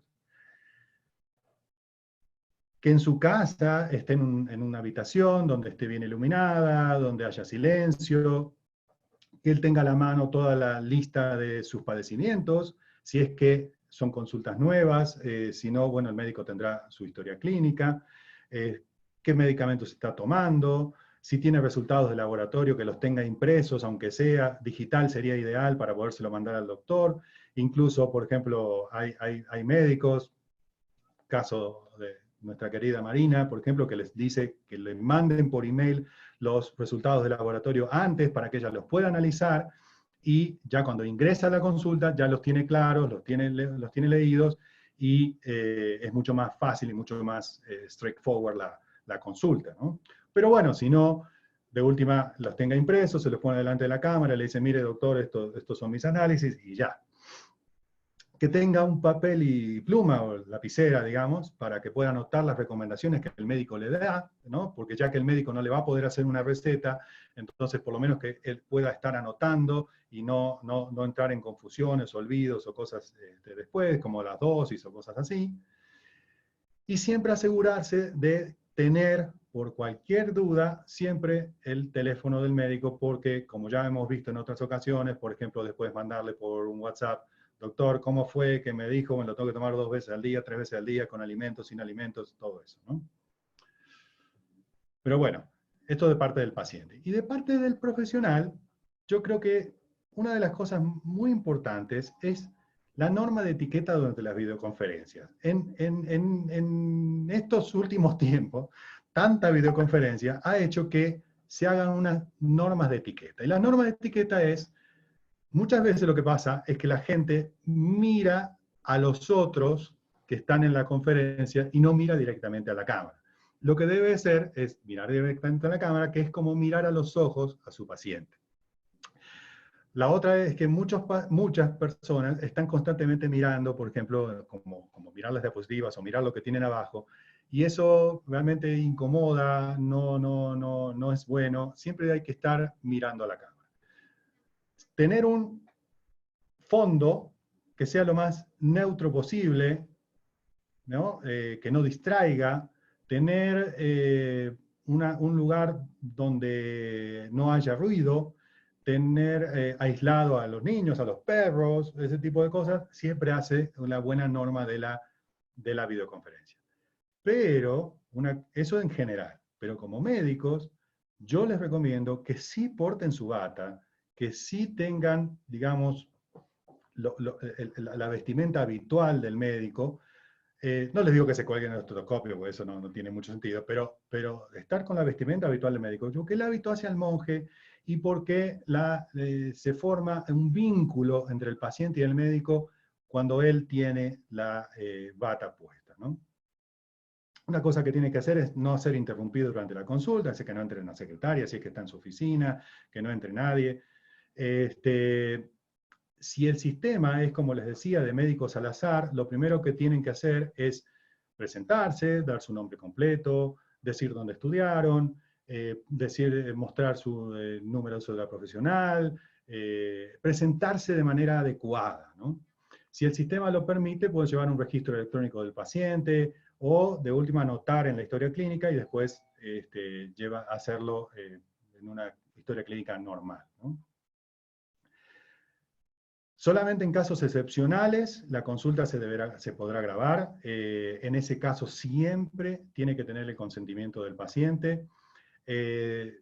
Que en su casa esté en una habitación donde esté bien iluminada, donde haya silencio, que él tenga a la mano toda la lista de sus padecimientos, si es que son consultas nuevas, si no, bueno, el médico tendrá su historia clínica, qué medicamentos está tomando, si tiene resultados de laboratorio, que los tenga impresos, aunque sea digital, sería ideal para podérselo mandar al doctor. Incluso, por ejemplo, hay médicos, caso de nuestra querida Marina, por ejemplo, que les dice que le manden por email los resultados de laboratorio antes para que ella los pueda analizar, y ya cuando ingresa a la consulta ya los tiene claros, los tiene leídos, y es mucho más fácil y mucho más straightforward la consulta, ¿no? Pero bueno, si no, de última los tenga impresos, se los pone delante de la cámara, le dice, mire doctor, estos son mis análisis, y ya. Que tenga un papel y pluma o lapicera, digamos, para que pueda anotar las recomendaciones que el médico le da, ¿no? Porque ya que el médico no le va a poder hacer una receta, entonces por lo menos que él pueda estar anotando y no entrar en confusiones, olvidos o cosas después, como las dosis o cosas así. Y siempre asegurarse de tener, por cualquier duda, siempre el teléfono del médico, porque como ya hemos visto en otras ocasiones, por ejemplo, después mandarle por un WhatsApp, doctor, ¿cómo fue que me dijo? Me lo tengo que tomar 2 veces al día, 3 veces al día, con alimentos, sin alimentos, todo eso, ¿no? Pero bueno, esto de parte del paciente. Y de parte del profesional, yo creo que una de las cosas muy importantes es la norma de etiqueta durante las videoconferencias. En estos últimos tiempos, tanta videoconferencia ha hecho que se hagan unas normas de etiqueta. Y la norma de etiqueta es, muchas veces lo que pasa es que la gente mira a los otros que están en la conferencia y no mira directamente a la cámara. Lo que debe hacer es mirar directamente a la cámara, que es como mirar a los ojos a su paciente. La otra es que muchas personas están constantemente mirando, por ejemplo, como mirar las diapositivas o mirar lo que tienen abajo, y eso realmente incomoda, no es bueno. Siempre hay que estar mirando a la cámara. Tener un fondo que sea lo más neutro posible, ¿no? Que no distraiga, tener un lugar donde no haya ruido, tener aislado a los niños, a los perros, ese tipo de cosas, siempre hace una buena norma de la de la videoconferencia. Pero, eso en general, pero como médicos, yo les recomiendo que sí porten su bata, que sí tengan, digamos, la vestimenta habitual del médico. No les digo que se cuelguen el estetoscopio, porque eso no tiene mucho sentido, pero estar con la vestimenta habitual del médico, porque el hábito hace al monje y porque se forma un vínculo entre el paciente y el médico cuando él tiene la bata puesta, ¿no? Una cosa que tiene que hacer es no ser interrumpido durante la consulta, es que no entre una secretaria, si es que está en su oficina, que no entre nadie. Si el sistema es, como les decía, de médicos al azar, lo primero que tienen que hacer es presentarse, dar su nombre completo, decir dónde estudiaron, mostrar su número de cédula profesional, presentarse de manera adecuada, ¿no? Si el sistema lo permite, puede llevar un registro electrónico del paciente o, de última, anotar en la historia clínica y después hacerlo en una historia clínica normal, ¿no? Solamente en casos excepcionales la consulta se podrá grabar. En ese caso siempre tiene que tener el consentimiento del paciente.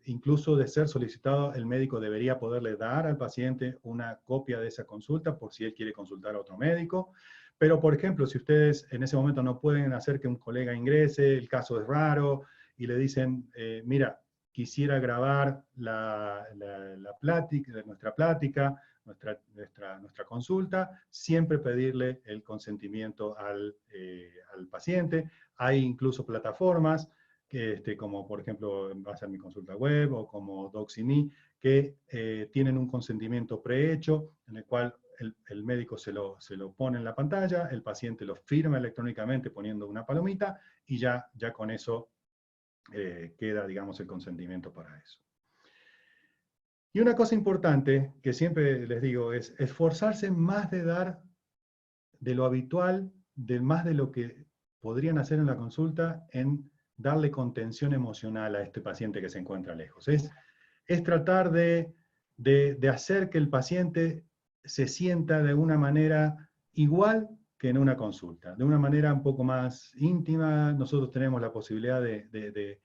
Incluso de ser solicitado, el médico debería poderle dar al paciente una copia de esa consulta por si él quiere consultar a otro médico. Pero, por ejemplo, si ustedes en ese momento no pueden hacer que un colega ingrese, el caso es raro, y le dicen, mira, quisiera grabar nuestra plática, nuestra consulta, siempre pedirle el consentimiento al paciente. Hay incluso plataformas como por ejemplo va a ser Mi Consulta Web o como Doxy.me, que tienen un consentimiento prehecho en el cual el médico se lo pone en la pantalla, el paciente lo firma electrónicamente poniendo una palomita y ya con eso queda, digamos, el consentimiento para eso. Y una cosa importante que siempre les digo es esforzarse más de dar de lo habitual, más de lo que podrían hacer en la consulta, en darle contención emocional a este paciente que se encuentra lejos. Es tratar de hacer que el paciente se sienta de una manera igual que en una consulta, de una manera un poco más íntima. Nosotros tenemos la posibilidad de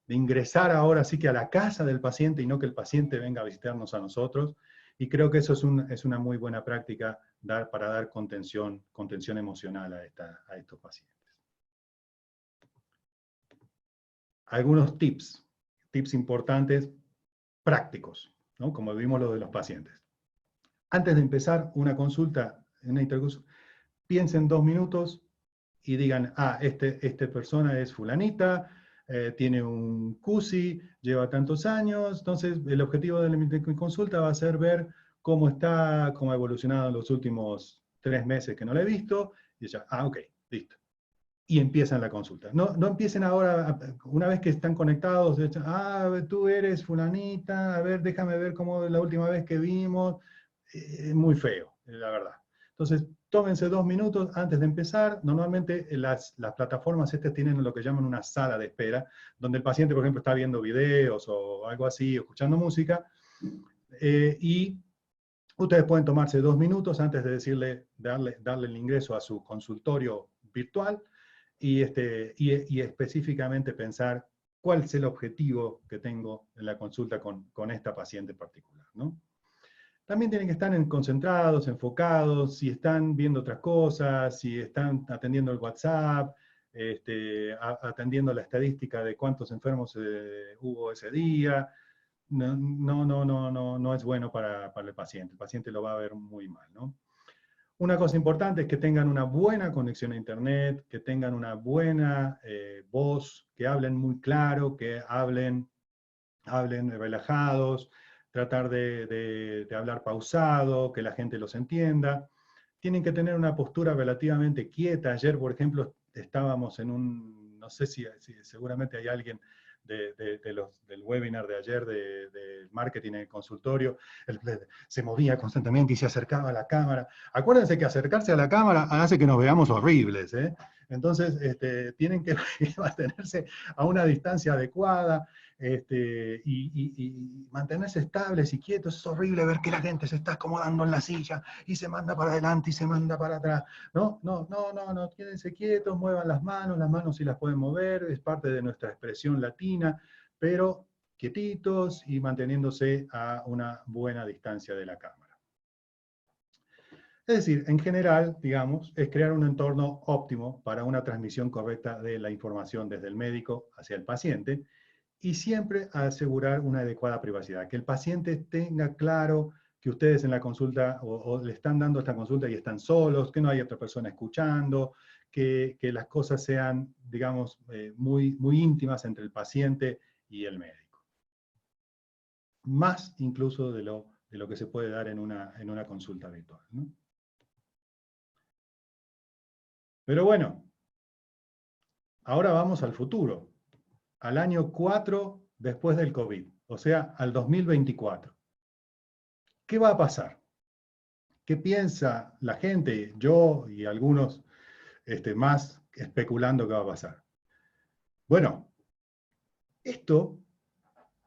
ingresar ahora sí que a la casa del paciente y no que el paciente venga a visitarnos a nosotros. Y creo que eso es una muy buena práctica para dar contención emocional a estos pacientes. Algunos tips importantes, prácticos, ¿no? Como vimos lo de los pacientes. Antes de empezar una consulta, una interconsulta, piensen 2 minutos y digan, esta persona es fulanita, tiene un CUSI, lleva tantos años, entonces el objetivo de la consulta va a ser ver cómo ha evolucionado en los últimos 3 meses que no la he visto, y ya, ok, listo. Y empiezan la consulta. No empiecen ahora, una vez que están conectados, tú eres fulanita, a ver, déjame ver cómo la última vez que vimos, muy feo, la verdad. Entonces, tómense 2 minutos antes de empezar. Normalmente las plataformas estas tienen lo que llaman una sala de espera, donde el paciente, por ejemplo, está viendo videos o algo así, o escuchando música, y ustedes pueden tomarse 2 minutos antes de darle el ingreso a su consultorio virtual, y específicamente pensar cuál es el objetivo que tengo en la consulta con esta paciente particular, ¿no? También tienen que estar concentrados, enfocados, si están viendo otras cosas, si están atendiendo el WhatsApp, atendiendo la estadística de cuántos enfermos hubo ese día. No es bueno para el paciente. El paciente lo va a ver muy mal, ¿no? Una cosa importante es que tengan una buena conexión a internet, que tengan una buena voz, que hablen muy claro, que hablen relajados, tratar de hablar pausado, que la gente los entienda. Tienen que tener una postura relativamente quieta. Ayer, por ejemplo, estábamos en no sé si seguramente hay alguien del webinar de ayer de marketing en el consultorio, se movía constantemente y se acercaba a la cámara. Acuérdense que acercarse a la cámara hace que nos veamos horribles, ¿eh? Entonces, tienen que mantenerse a una distancia adecuada, y mantenerse estables y quietos. Es horrible ver que la gente se está acomodando en la silla y se manda para adelante y se manda para atrás. No, no, no, no, no, quédense quietos, muevan las manos sí las pueden mover, es parte de nuestra expresión latina, pero quietitos y manteniéndose a una buena distancia de la cámara. Es decir, en general, digamos, es crear un entorno óptimo para una transmisión correcta de la información desde el médico hacia el paciente y siempre asegurar una adecuada privacidad. Que el paciente tenga claro que ustedes en la consulta o le están dando esta consulta y están solos, que no hay otra persona escuchando, que las cosas sean, digamos, muy, muy íntimas entre el paciente y el médico. Más incluso de lo que se puede dar en una consulta virtual, ¿no? Pero bueno, ahora vamos al futuro, al año 4 después del COVID, o sea, al 2024. ¿Qué va a pasar? ¿Qué piensa la gente, yo y algunos más especulando qué va a pasar? Bueno, esto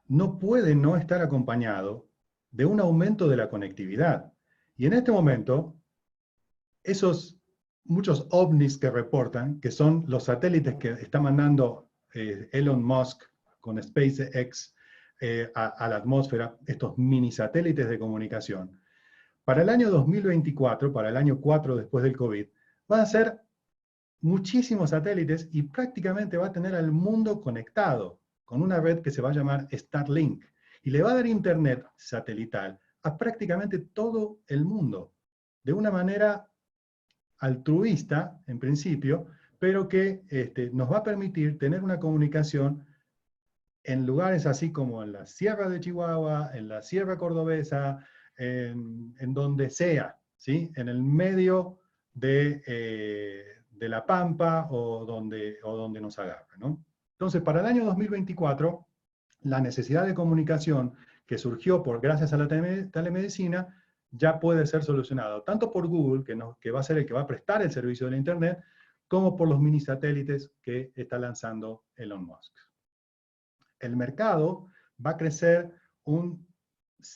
no puede no estar acompañado de un aumento de la conectividad. Y en este momento, esos muchos ovnis que reportan, que son los satélites que está mandando Elon Musk con SpaceX a la atmósfera, estos mini satélites de comunicación, para el año 2024, para el año 4 después del COVID, van a ser muchísimos satélites y prácticamente va a tener al mundo conectado con una red que se va a llamar Starlink y le va a dar internet satelital a prácticamente todo el mundo, de una manera altruista, en principio, pero que nos va a permitir tener una comunicación en lugares así como en la Sierra de Chihuahua, en la Sierra Cordobesa, en donde sea, ¿sí? En el medio de la Pampa o donde nos agarre, ¿no? Entonces, para el año 2024, la necesidad de comunicación que surgió gracias a la telemedicina ya puede ser solucionado, tanto por Google, que va a ser el que va a prestar el servicio de la Internet, como por los mini satélites que está lanzando Elon Musk. El mercado va a crecer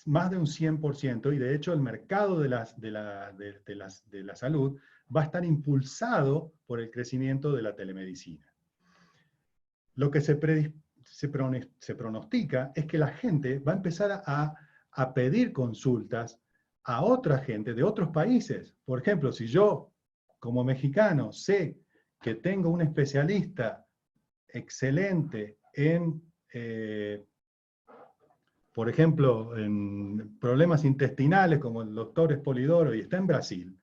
más de un 100%, y de hecho el mercado de la salud va a estar impulsado por el crecimiento de la telemedicina. Lo que se pronostica es que la gente va a empezar a pedir consultas a otra gente de otros países. Por ejemplo, si yo, como mexicano, sé que tengo un especialista excelente en, por ejemplo, en problemas intestinales, como el doctor Espolidoro, y está en Brasil,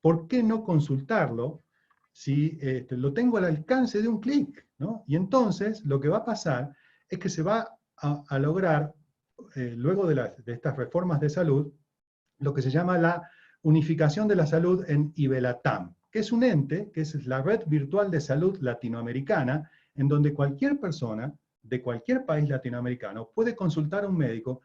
¿por qué no consultarlo si lo tengo al alcance de un clic, ¿no? Y entonces lo que va a pasar es que se va a lograr, luego de estas reformas de salud, lo que se llama la unificación de la salud en IBELATAM, que es un ente, que es la red virtual de salud latinoamericana, en donde cualquier persona de cualquier país latinoamericano puede consultar a un médico,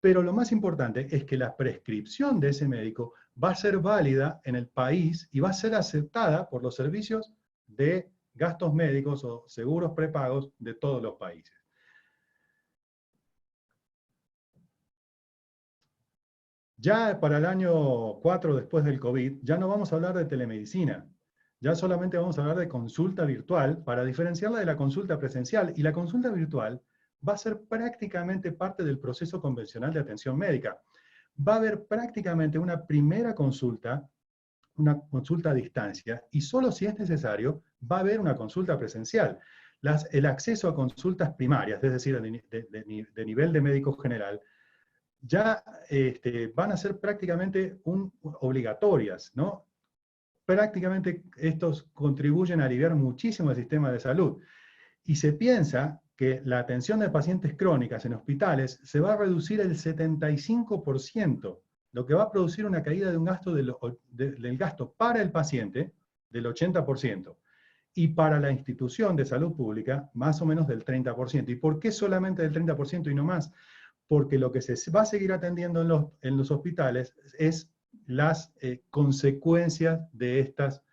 pero lo más importante es que la prescripción de ese médico va a ser válida en el país y va a ser aceptada por los servicios de gastos médicos o seguros prepagos de todos los países. Ya para el año 4 después del COVID, ya no vamos a hablar de telemedicina, ya solamente vamos a hablar de consulta virtual para diferenciarla de la consulta presencial, y la consulta virtual va a ser prácticamente parte del proceso convencional de atención médica. Va a haber prácticamente una primera consulta, una consulta a distancia, y solo si es necesario va a haber una consulta presencial. El acceso a consultas primarias, es decir, de nivel de médico general, ya van a ser prácticamente obligatorias, ¿no? Prácticamente estos contribuyen a aliviar muchísimo el sistema de salud. Y se piensa que la atención de pacientes crónicas en hospitales se va a reducir el 75%, lo que va a producir una caída de un gasto del gasto para el paciente del 80%, y para la institución de salud pública más o menos del 30%. ¿Y por qué solamente del 30% y no más? Porque lo que se va a seguir atendiendo en los hospitales es las consecuencias de estas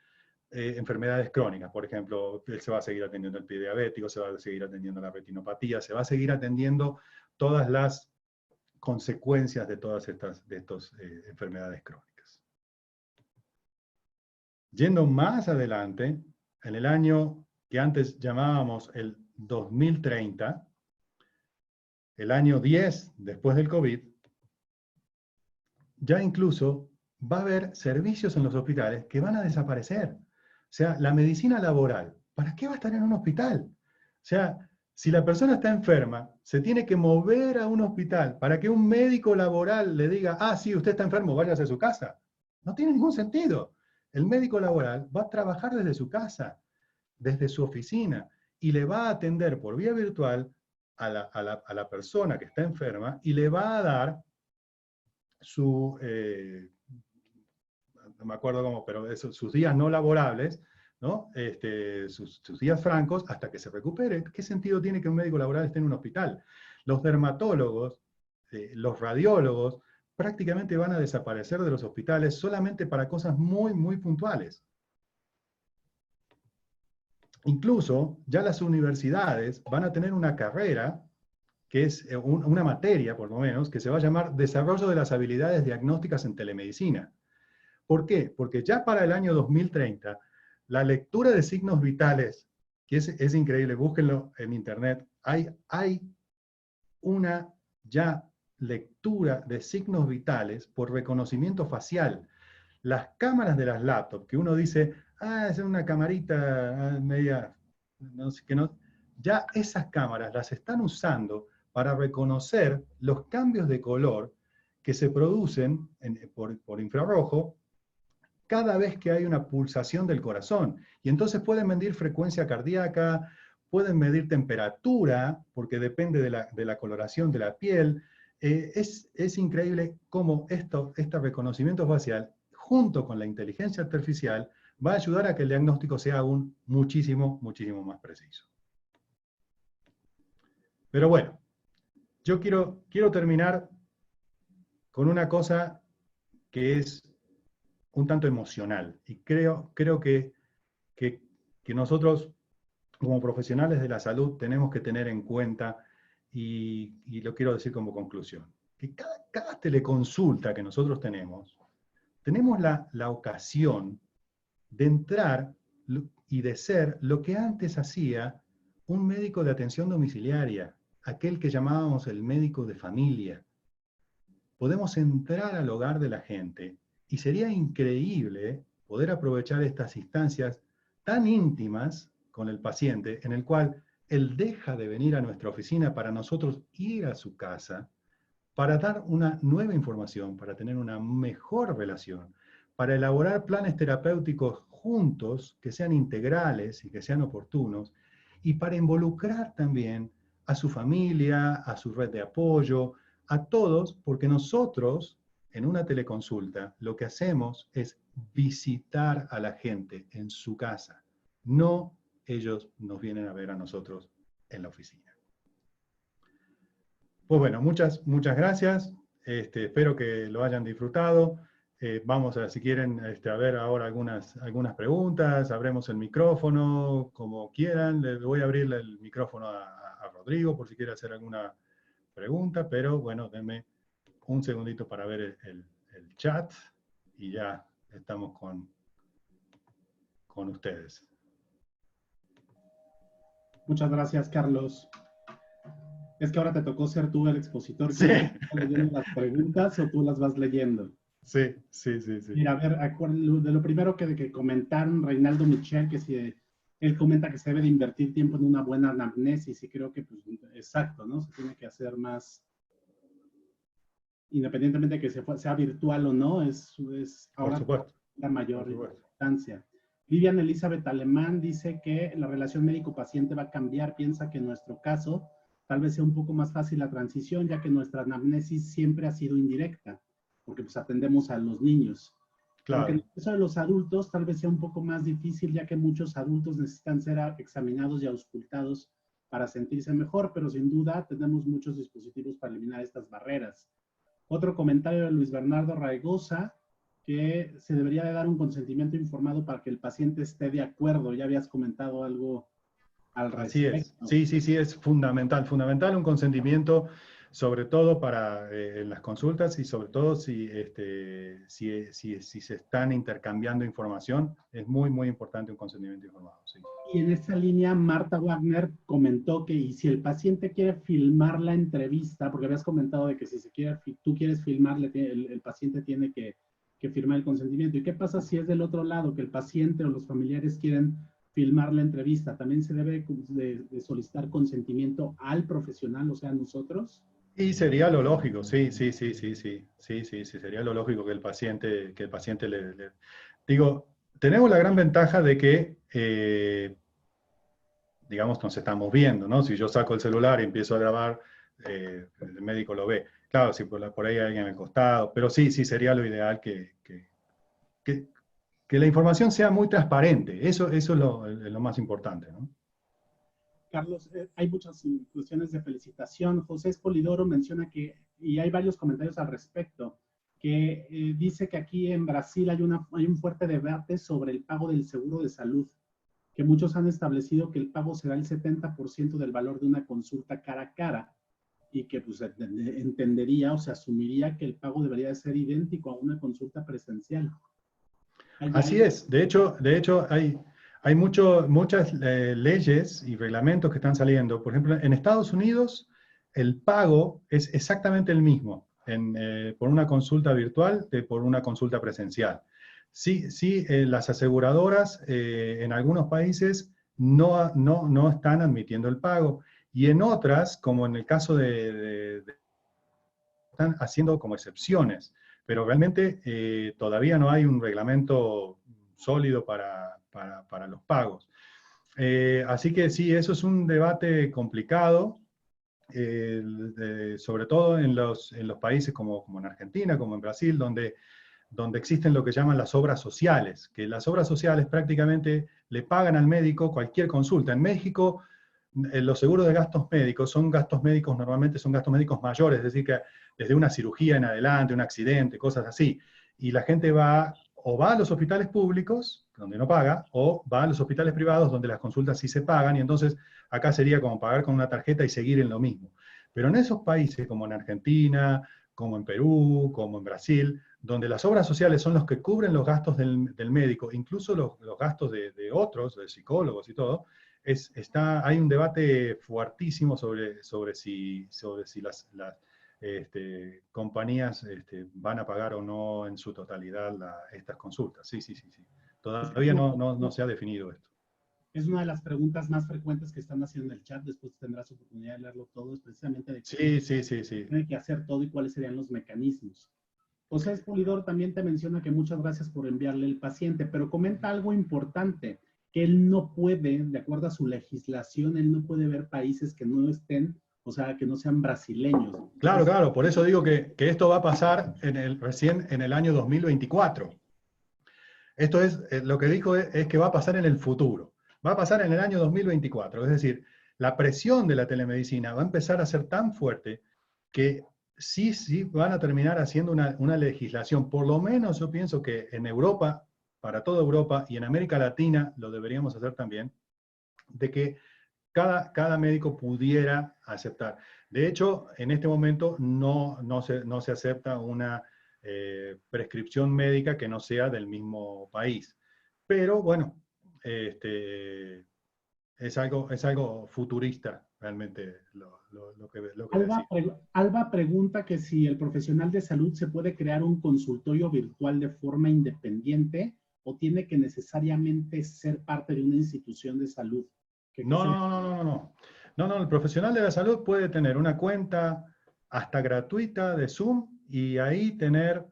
enfermedades crónicas. Por ejemplo, se va a seguir atendiendo el pie diabético, se va a seguir atendiendo la retinopatía, se va a seguir atendiendo todas las consecuencias de todas estas enfermedades crónicas. Yendo más adelante, en el año que antes llamábamos el 2030, el año 10 después del COVID, ya incluso va a haber servicios en los hospitales que van a desaparecer. O sea, la medicina laboral, ¿para qué va a estar en un hospital? O sea, si la persona está enferma, se tiene que mover a un hospital para que un médico laboral le diga, ah, sí, usted está enfermo, váyase a su casa. No tiene ningún sentido. El médico laboral va a trabajar desde su casa, desde su oficina, y le va a atender por vía virtual a la persona que está enferma y le va a dar su, no me acuerdo cómo, pero sus días no laborables, ¿no? Sus días francos hasta que se recupere. ¿Qué sentido tiene que un médico laboral esté en un hospital? Los dermatólogos, los radiólogos, prácticamente van a desaparecer de los hospitales solamente para cosas muy, muy puntuales. Incluso ya las universidades van a tener una carrera, que es una materia por lo menos, que se va a llamar Desarrollo de las habilidades diagnósticas en telemedicina. ¿Por qué? Porque ya para el año 2030, la lectura de signos vitales, que es increíble, búsquenlo en internet, hay una ya lectura de signos vitales por reconocimiento facial. Las cámaras de las laptops, que uno dice, ah, es una camarita media, no sé qué no, ya esas cámaras las están usando para reconocer los cambios de color que se producen por infrarrojo cada vez que hay una pulsación del corazón. Y entonces pueden medir frecuencia cardíaca, pueden medir temperatura, porque depende de la coloración de la piel. Es increíble cómo este reconocimiento facial, junto con la inteligencia artificial, va a ayudar a que el diagnóstico sea aún muchísimo, muchísimo más preciso. Pero bueno, yo quiero terminar con una cosa que es un tanto emocional. Y creo que nosotros, como profesionales de la salud, tenemos que tener en cuenta, y lo quiero decir como conclusión, que cada teleconsulta que nosotros tenemos la ocasión de entrar y de ser lo que antes hacía un médico de atención domiciliaria, aquel que llamábamos el médico de familia. Podemos entrar al hogar de la gente y sería increíble poder aprovechar estas instancias tan íntimas con el paciente, en el cual él deja de venir a nuestra oficina para nosotros ir a su casa, para dar una nueva información, para tener una mejor relación, para elaborar planes terapéuticos juntos que sean integrales y que sean oportunos, y para involucrar también a su familia, a su red de apoyo, a todos, porque nosotros en una teleconsulta lo que hacemos es visitar a la gente en su casa, no ellos nos vienen a ver a nosotros en la oficina. Pues bueno, muchas gracias. Espero que lo hayan disfrutado. Vamos a, si quieren, a ver ahora algunas preguntas. Abremos el micrófono, como quieran. Le voy a abrir el micrófono a Rodrigo por si quiere hacer alguna pregunta, pero bueno, denme un segundito para ver el chat y ya estamos con ustedes. Muchas gracias, Carlos. Es que ahora te tocó ser tú el expositor. Sí. ¿Estás leyendo las preguntas o tú las vas leyendo? Sí. Mira, a ver, de lo primero que comentaron, Reinaldo Michel, que si él comenta que se debe de invertir tiempo en una buena anamnesis, y creo que, pues, exacto, ¿no? Se tiene que hacer más, independientemente de que sea virtual o no, es ahora la mayor importancia. Vivian Elizabeth Alemán dice que la relación médico-paciente va a cambiar, piensa que en nuestro caso tal vez sea un poco más fácil la transición, ya que nuestra anamnesis siempre ha sido indirecta, porque pues atendemos a los niños. Claro. Porque en el caso de los adultos tal vez sea un poco más difícil, ya que muchos adultos necesitan ser examinados y auscultados para sentirse mejor, pero sin duda tenemos muchos dispositivos para eliminar estas barreras. Otro comentario de Luis Bernardo Raigosa, que se debería de dar un consentimiento informado para que el paciente esté de acuerdo. Ya habías comentado algo al Así respecto. es. Sí, sí, sí, es fundamental. Fundamental un consentimiento, sobre todo para las consultas y sobre todo si se están intercambiando información, es muy, muy importante un consentimiento informado. Sí. Y en esa línea, Marta Wagner comentó que y si el paciente quiere filmar la entrevista, porque habías comentado de que si tú quieres filmarle, el paciente tiene que firmar el consentimiento. ¿Y qué pasa si es del otro lado, que el paciente o los familiares quieren filmar la entrevista? ¿También se debe de solicitar consentimiento al profesional, o sea, a nosotros? Y sería lo lógico, sí, sí, sí, sí, sí, sí, sí, sí, sería lo lógico que el paciente Digo, tenemos la gran ventaja de que, digamos, nos estamos viendo, ¿no? Si yo saco el celular y empiezo a grabar, el médico lo ve. Claro, si por ahí hay alguien al costado, pero sí, sí, sería lo ideal que, que la información sea muy transparente. Eso es lo más importante, ¿no? Carlos, hay muchas cuestiones de felicitación. José Espolidoro menciona que, y hay varios comentarios al respecto, que dice que aquí en Brasil hay un fuerte debate sobre el pago del seguro de salud, que muchos han establecido que el pago será el 70% del valor de una consulta cara a cara y que pues entendería o se asumiría que el pago debería de ser idéntico a una consulta presencial. Así es. De hecho hay muchas leyes y reglamentos que están saliendo. Por ejemplo, en Estados Unidos el pago es exactamente el mismo por una consulta virtual que por una consulta presencial. Sí, sí, las aseguradoras en algunos países no están admitiendo el pago y en otras, como en el caso están haciendo como excepciones, pero realmente todavía no hay un reglamento sólido para los pagos. Así que sí, eso es un debate complicado, sobre todo en los países como en Argentina, como en Brasil, donde existen lo que llaman las obras sociales, que las obras sociales prácticamente le pagan al médico cualquier consulta. En México, los seguros de gastos médicos son gastos médicos, normalmente son gastos médicos mayores, es decir, que desde una cirugía en adelante, un accidente, cosas así. Y la gente va a los hospitales públicos, donde no paga, o va a los hospitales privados, donde las consultas sí se pagan, y entonces acá sería como pagar con una tarjeta y seguir en lo mismo. Pero en esos países, como en Argentina, como en Perú, como en Brasil, donde las obras sociales son los que cubren los gastos del médico, incluso los gastos de otros, de psicólogos y todo, hay un debate fuertísimo sobre si las compañías van a pagar o no en su totalidad estas consultas. Sí, sí, sí, sí. Todavía no se ha definido esto. Es una de las preguntas más frecuentes que están haciendo en el chat, después tendrás oportunidad de leerlo todo, es precisamente de sí, sí, sí, sí. Tiene que hacer todo y cuáles serían los mecanismos. José Espolidor también te menciona que muchas gracias por enviarle el paciente, pero comenta algo importante, que él no puede, de acuerdo a su legislación, él no puede ver países que no estén, o sea, que no sean brasileños. Claro, claro, por eso digo que esto va a pasar recién en el año 2024. Esto es, lo que dijo es que va a pasar en el futuro. Va a pasar en el año 2024. Es decir, la presión de la telemedicina va a empezar a ser tan fuerte que sí van a terminar haciendo una legislación. Por lo menos yo pienso que en Europa, para toda Europa y en América Latina lo deberíamos hacer también, de que cada médico pudiera aceptar. De hecho, en este momento no se acepta una prescripción médica que no sea del mismo país. Pero bueno, es algo futurista realmente lo que decir. Alba pregunta que si el profesional de salud se puede crear un consultorio virtual de forma independiente o tiene que necesariamente ser parte de una institución de salud. No, el profesional de la salud puede tener una cuenta hasta gratuita de Zoom y ahí tener,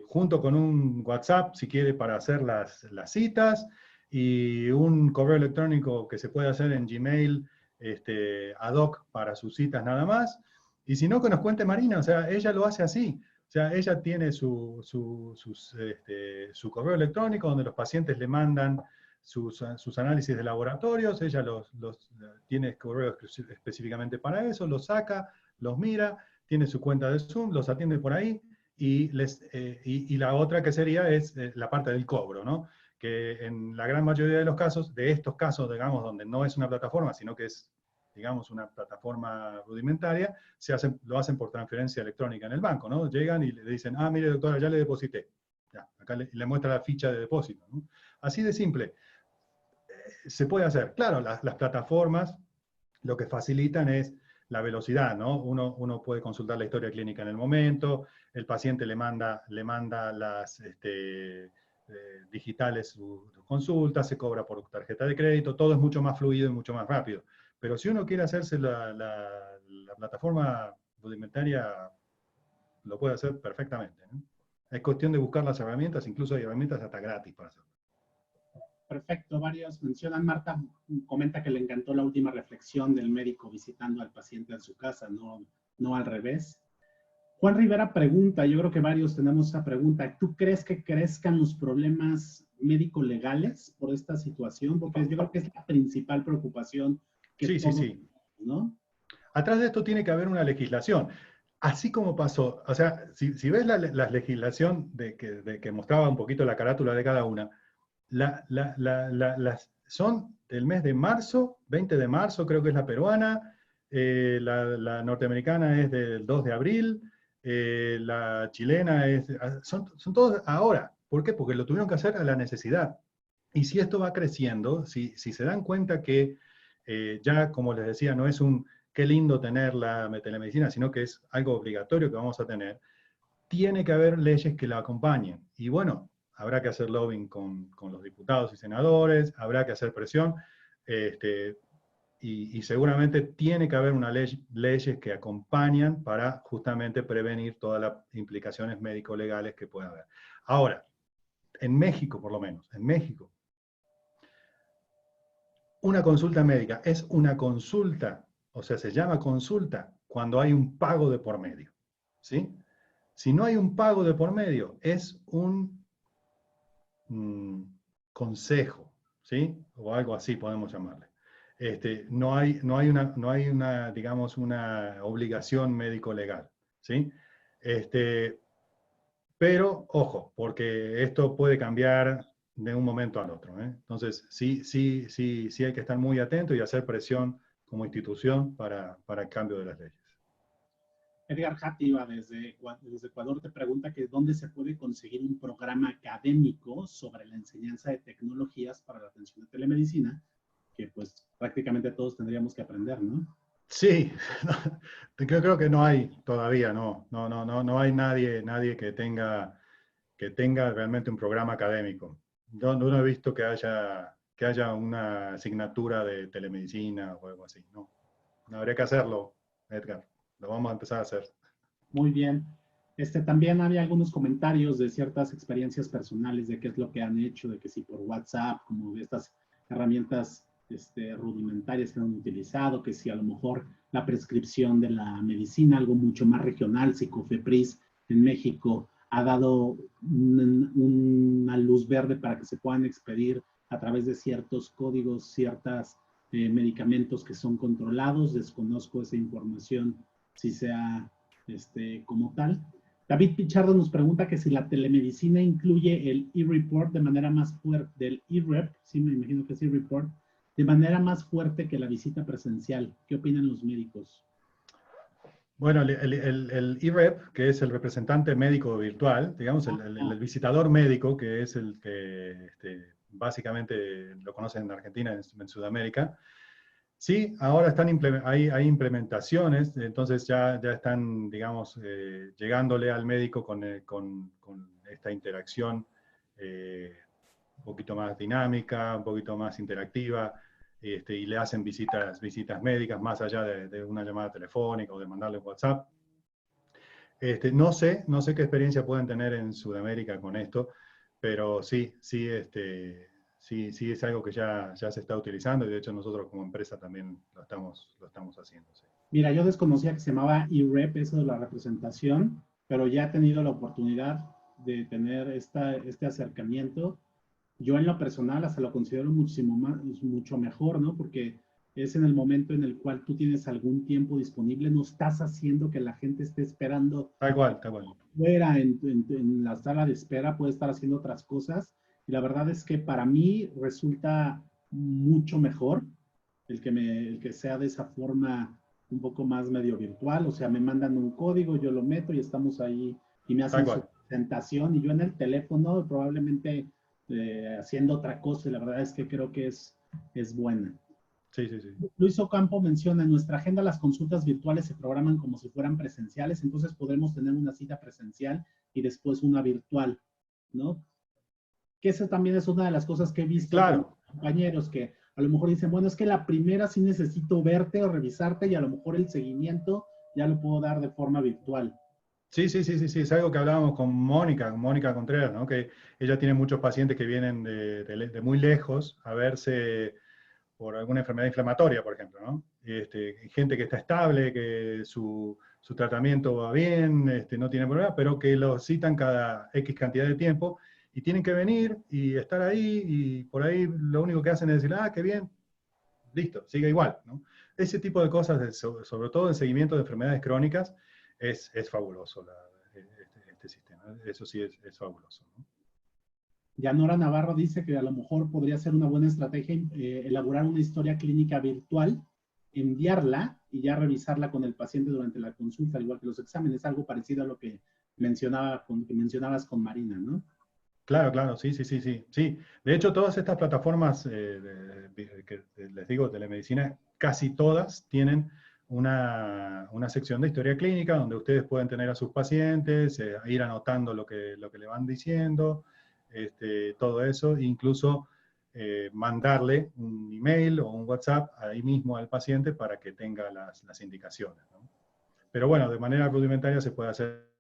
junto con un WhatsApp, si quiere, para hacer las citas, y un correo electrónico que se puede hacer en Gmail, ad hoc para sus citas nada más. Y si no, que nos cuente Marina, o sea, ella lo hace así. O sea, ella tiene su correo electrónico donde los pacientes le mandan sus análisis de laboratorios, ella tiene correo específicamente para eso, los saca, los mira, tiene su cuenta de Zoom, los atiende por ahí, y la otra que sería es la parte del cobro, ¿no? Que en la gran mayoría de los casos, de estos casos, digamos, donde no es una plataforma, sino que es, digamos, una plataforma rudimentaria, lo hacen por transferencia electrónica en el banco, ¿no? Llegan y le dicen, ah, mire, doctora, ya le deposité. Ya, acá le muestra la ficha de depósito, ¿no? Así de simple. Se puede hacer. Claro, las plataformas lo que facilitan es la velocidad, ¿no? Uno puede consultar la historia clínica en el momento, el paciente le manda las digitales su consulta, se cobra por tarjeta de crédito, todo es mucho más fluido y mucho más rápido. Pero si uno quiere hacerse la plataforma rudimentaria, lo puede hacer perfectamente, ¿no? Es cuestión de buscar las herramientas, incluso hay herramientas hasta gratis para hacerlo. Perfecto, varios mencionan, Marta comenta que le encantó la última reflexión del médico visitando al paciente en su casa, no al revés. Juan Rivera pregunta, yo creo que varios tenemos esa pregunta, ¿tú crees que crezcan los problemas médico-legales por esta situación? Porque yo creo que es la principal preocupación que sí, todos, sí. ¿no? Atrás de esto tiene que haber una legislación. Así como pasó, o sea, si ves la legislación de que mostraba un poquito la carátula de cada una, son del mes de marzo, 20 de marzo creo que es la peruana, la norteamericana es del 2 de abril, la chilena son todos ahora. ¿Por qué? Porque lo tuvieron que hacer a la necesidad. Y si esto va creciendo, si se dan cuenta que ya, como les decía, no es un qué lindo tener la telemedicina, sino que es algo obligatorio que vamos a tener, tiene que haber leyes que la acompañen. Y bueno, habrá que hacer lobbying con los diputados y senadores, habrá que hacer presión, y seguramente tiene que haber leyes que acompañan para justamente prevenir todas las implicaciones médico-legales que pueda haber. Ahora, en México por lo menos, en México, una consulta médica es una consulta, o sea, se llama consulta cuando hay un pago de por medio, ¿sí? Si no hay un pago de por medio, es un consejo, ¿sí? O algo así podemos llamarle. No hay una, digamos, una obligación médico-legal, ¿sí? Pero, ojo, porque esto puede cambiar de un momento al otro, ¿eh? Entonces, sí hay que estar muy atento y hacer presión como institución para el cambio de las leyes. Edgar Játiva desde Ecuador te pregunta que dónde se puede conseguir un programa académico sobre la enseñanza de tecnologías para la atención de telemedicina, que pues prácticamente todos tendríamos que aprender, ¿no? Sí, creo que no hay todavía, no hay nadie que tenga realmente un programa académico. Yo no he visto que haya una asignatura de telemedicina o algo así, no. No habría que hacerlo, Edgar. Lo vamos a empezar a hacer. Muy bien. También había algunos comentarios de ciertas experiencias personales de qué es lo que han hecho, de que si por WhatsApp, como de estas herramientas rudimentarias que han utilizado, que si a lo mejor la prescripción de la medicina, algo mucho más regional, si COFEPRIS en México ha dado una luz verde para que se puedan expedir a través de ciertos códigos, ciertos medicamentos que son controlados. Desconozco esa información si sea como tal. David Pichardo nos pregunta que si la telemedicina incluye el e-report de manera más fuerte, del e-rep, sí me imagino que es e-report, de manera más fuerte que la visita presencial. ¿Qué opinan los médicos? Bueno, el e-rep, que es el representante médico virtual, digamos, el visitador médico, que es el que básicamente lo conocen en Argentina, en Sudamérica. Sí, ahora hay implementaciones, entonces ya están, digamos, llegándole al médico con esta interacción un poquito más dinámica, un poquito más interactiva, y le hacen visitas médicas más allá de una llamada telefónica o de mandarle un WhatsApp. No sé qué experiencia pueden tener en Sudamérica con esto, pero sí es algo que ya se está utilizando y de hecho nosotros como empresa también lo estamos haciendo. Sí. Mira, yo desconocía que se llamaba e-rep, eso de la representación, pero ya he tenido la oportunidad de tener este acercamiento. Yo en lo personal hasta lo considero mucho mejor, ¿no? Porque es en el momento en el cual tú tienes algún tiempo disponible, no estás haciendo que la gente esté esperando. Tal cual, tal cual. Fuera en la sala de espera, puede estar haciendo otras cosas. Y la verdad es que para mí resulta mucho mejor el que sea de esa forma un poco más medio virtual. O sea, me mandan un código, yo lo meto y estamos ahí y me hacen su presentación y yo en el teléfono probablemente haciendo otra cosa. Y la verdad es que creo que es buena. Sí, sí, sí. Luis Ocampo menciona, en nuestra agenda las consultas virtuales se programan como si fueran presenciales, entonces podremos tener una cita presencial y después una virtual, ¿no? Que esa también es una de las cosas que he visto claro. con compañeros que a lo mejor dicen, bueno, es que la primera sí necesito verte o revisarte y a lo mejor el seguimiento ya lo puedo dar de forma virtual. Sí, sí, sí, sí, sí, es algo que hablábamos con Mónica Contreras, ¿no? Que ella tiene muchos pacientes que vienen de muy lejos a verse por alguna enfermedad inflamatoria, por ejemplo, ¿no? Gente que está estable, que su tratamiento va bien, no tiene problema, pero que lo citan cada X cantidad de tiempo y tienen que venir y estar ahí y por ahí lo único que hacen es decir, ah, qué bien, listo, sigue igual, ¿no? Ese tipo de cosas, sobre todo en seguimiento de enfermedades crónicas, es fabuloso este sistema. Eso sí es fabuloso, ¿no? Yanora Navarro dice que a lo mejor podría ser una buena estrategia elaborar una historia clínica virtual, enviarla y ya revisarla con el paciente durante la consulta, al igual que los exámenes, algo parecido a lo que mencionabas con Marina, ¿no? Claro, claro, sí, sí, sí, sí, sí. De hecho, todas estas plataformas que les digo, telemedicina, casi todas tienen una sección de historia clínica donde ustedes pueden tener a sus pacientes, ir anotando lo que le van diciendo, todo eso, incluso mandarle un email o un WhatsApp ahí mismo al paciente para que tenga las indicaciones, ¿no? Pero bueno, de manera rudimentaria se puede hacer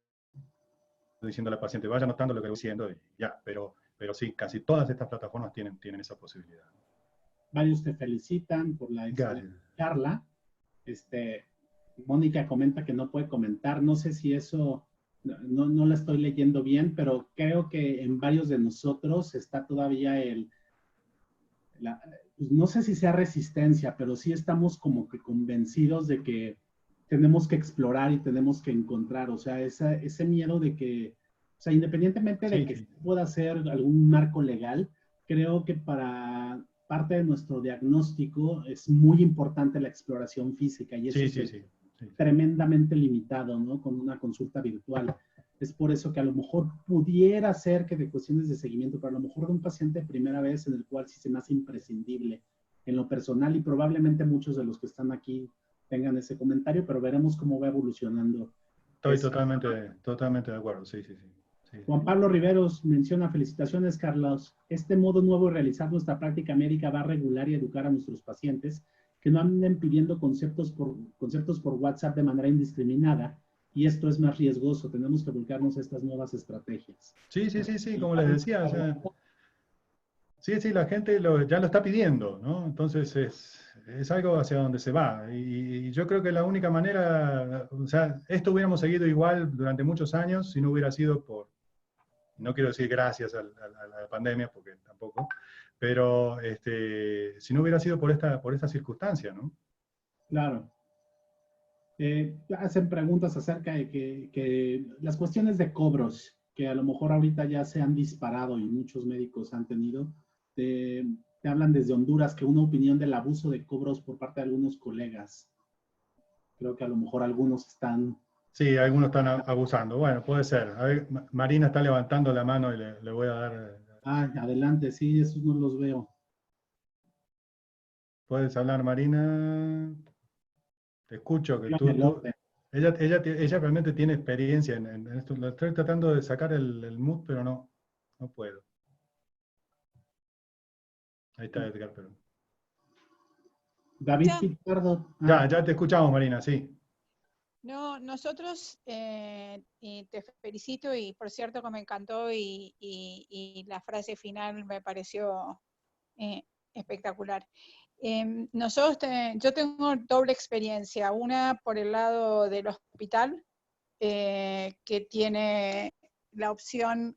diciendo al paciente, vaya anotando lo que voy diciendo y ya, pero sí, casi todas estas plataformas tienen esa posibilidad. Varios te felicitan por la excelente Gracias. charla. Mónica comenta que no puede comentar, no sé si eso, no la estoy leyendo bien, pero creo que en varios de nosotros está todavía pues no sé si sea resistencia, pero sí estamos como que convencidos de que tenemos que explorar y tenemos que encontrar, o sea, ese miedo de que, o sea, independientemente de que pueda ser algún marco legal, creo que para parte de nuestro diagnóstico es muy importante la exploración física y eso es tremendamente limitado, ¿no? Con una consulta virtual. Es por eso que a lo mejor pudiera ser que de cuestiones de seguimiento, pero a lo mejor de un paciente de primera vez en el cual sí se me hace imprescindible en lo personal y probablemente muchos de los que están aquí tengan ese comentario, pero veremos cómo va evolucionando. Estoy totalmente de acuerdo, sí, sí, sí. Juan Pablo Riveros menciona, felicitaciones, Carlos. Este modo nuevo de realizar nuestra práctica médica va a regular y educar a nuestros pacientes que no anden pidiendo conceptos por WhatsApp de manera indiscriminada, y esto es más riesgoso. Tenemos que volcarnos a estas nuevas estrategias. Sí, sí, sí, sí, como les decía, sí, sí, la gente ya lo está pidiendo, ¿no? Entonces es algo hacia donde se va. Y yo creo que la única manera, o sea, esto hubiéramos seguido igual durante muchos años si no hubiera sido no quiero decir gracias a la pandemia, porque tampoco, pero si no hubiera sido por esta circunstancia, ¿no? Claro. Hacen preguntas acerca de que las cuestiones de cobros, que a lo mejor ahorita ya se han disparado y muchos médicos han tenido, te hablan desde Honduras que una opinión del abuso de cobros por parte de algunos colegas. Creo que a lo mejor algunos están... Sí, algunos están abusando. Bueno, puede ser. A ver, Marina está levantando la mano y le voy a dar... adelante, sí, esos no los veo. ¿Puedes hablar, Marina? Te escucho, que ella realmente tiene experiencia en esto. Lo estoy tratando de sacar el mood, pero no puedo. Ahí está Edgar, pero... David Picardo. Ya te escuchamos, Marina, sí. No, nosotros, y te felicito, y por cierto que me encantó, y la frase final me pareció espectacular. Yo tengo doble experiencia, una por el lado del hospital, que tiene la opción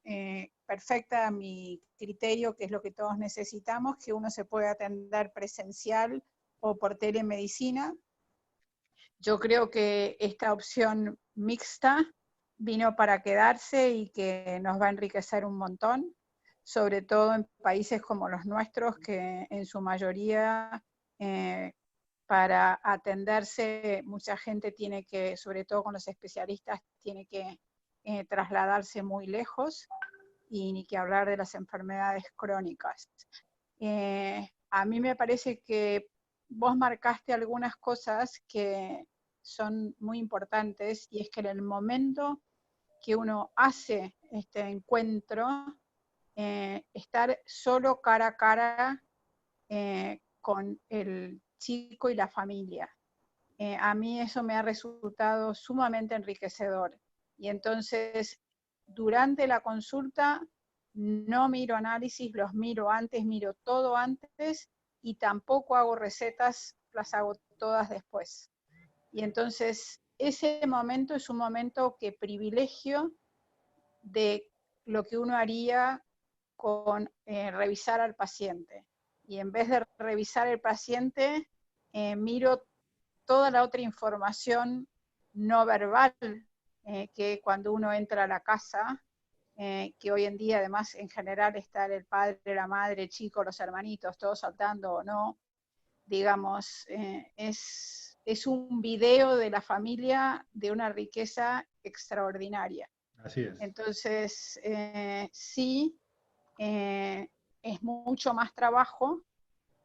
perfecta a mi criterio, que es lo que todos necesitamos, que uno se puede atender presencial o por telemedicina. Yo creo que esta opción mixta vino para quedarse y que nos va a enriquecer un montón, sobre todo en países como los nuestros, que en su mayoría para atenderse mucha gente tiene que, sobre todo con los especialistas, tiene que trasladarse muy lejos, y ni que hablar de las enfermedades crónicas. A mí me parece que vos marcaste algunas cosas que son muy importantes, y es que en el momento que uno hace este encuentro, estar solo cara a cara con el chico y la familia. A mí eso me ha resultado sumamente enriquecedor. Y entonces, durante la consulta, no miro análisis, los miro antes, miro todo antes, y tampoco hago recetas, las hago todas después. Y entonces, ese momento es un momento que privilegio de lo que uno haría con revisar al paciente. Y en vez de revisar el paciente, miro toda la otra información no verbal que cuando uno entra a la casa, que hoy en día además en general está el padre, la madre, el chico, los hermanitos, todos saltando o no, digamos, es un video de la familia de una riqueza extraordinaria. Así es. Entonces, sí, es mucho más trabajo,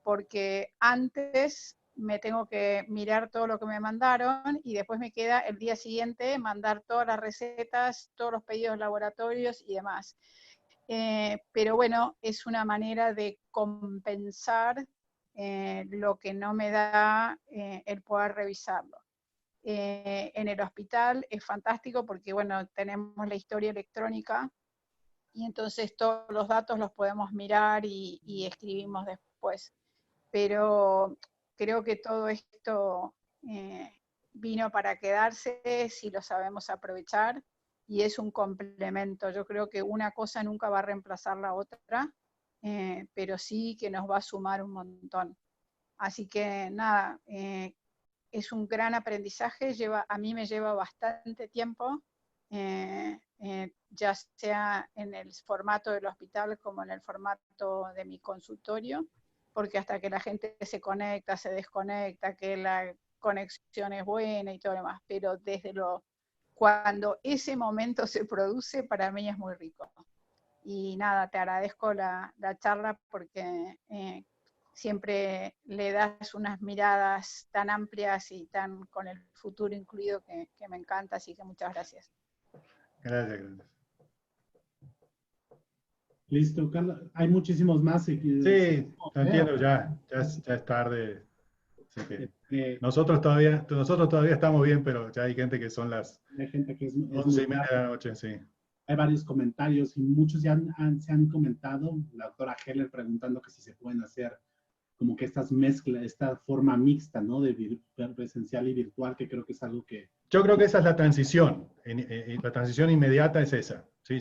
porque antes me tengo que mirar todo lo que me mandaron, y después me queda el día siguiente mandar todas las recetas, todos los pedidos de laboratorios y demás. Pero bueno, es una manera de compensar lo que no me da el poder revisarlo. En el hospital es fantástico porque, bueno, tenemos la historia electrónica, y entonces todos los datos los podemos mirar y escribimos después. Pero creo que todo esto vino para quedarse si lo sabemos aprovechar, y es un complemento. Yo creo que una cosa nunca va a reemplazar la otra, pero sí que nos va a sumar un montón. Así que nada, es un gran aprendizaje, a mí me lleva bastante tiempo, ya sea en el formato del hospital como en el formato de mi consultorio, porque hasta que la gente se conecta, se desconecta, que la conexión es buena y todo lo demás, pero cuando ese momento se produce, para mí es muy rico. Y nada, te agradezco la charla, porque siempre le das unas miradas tan amplias y tan con el futuro incluido que me encanta, así que muchas gracias. Gracias, gracias. Listo, Carlos. Hay muchísimos más. Sí, lo entiendo, ya es tarde. Así que nosotros todavía estamos bien, pero ya hay gente que son las hay gente que es 11:30 de la noche, sí. Hay varios comentarios y muchos ya se han comentado. La doctora Heller preguntando que si se pueden hacer como que estas mezclas, esta forma mixta, ¿no? De presencial y virtual, que creo que es algo que... Yo creo que esa es la transición. La transición inmediata es esa. Sí.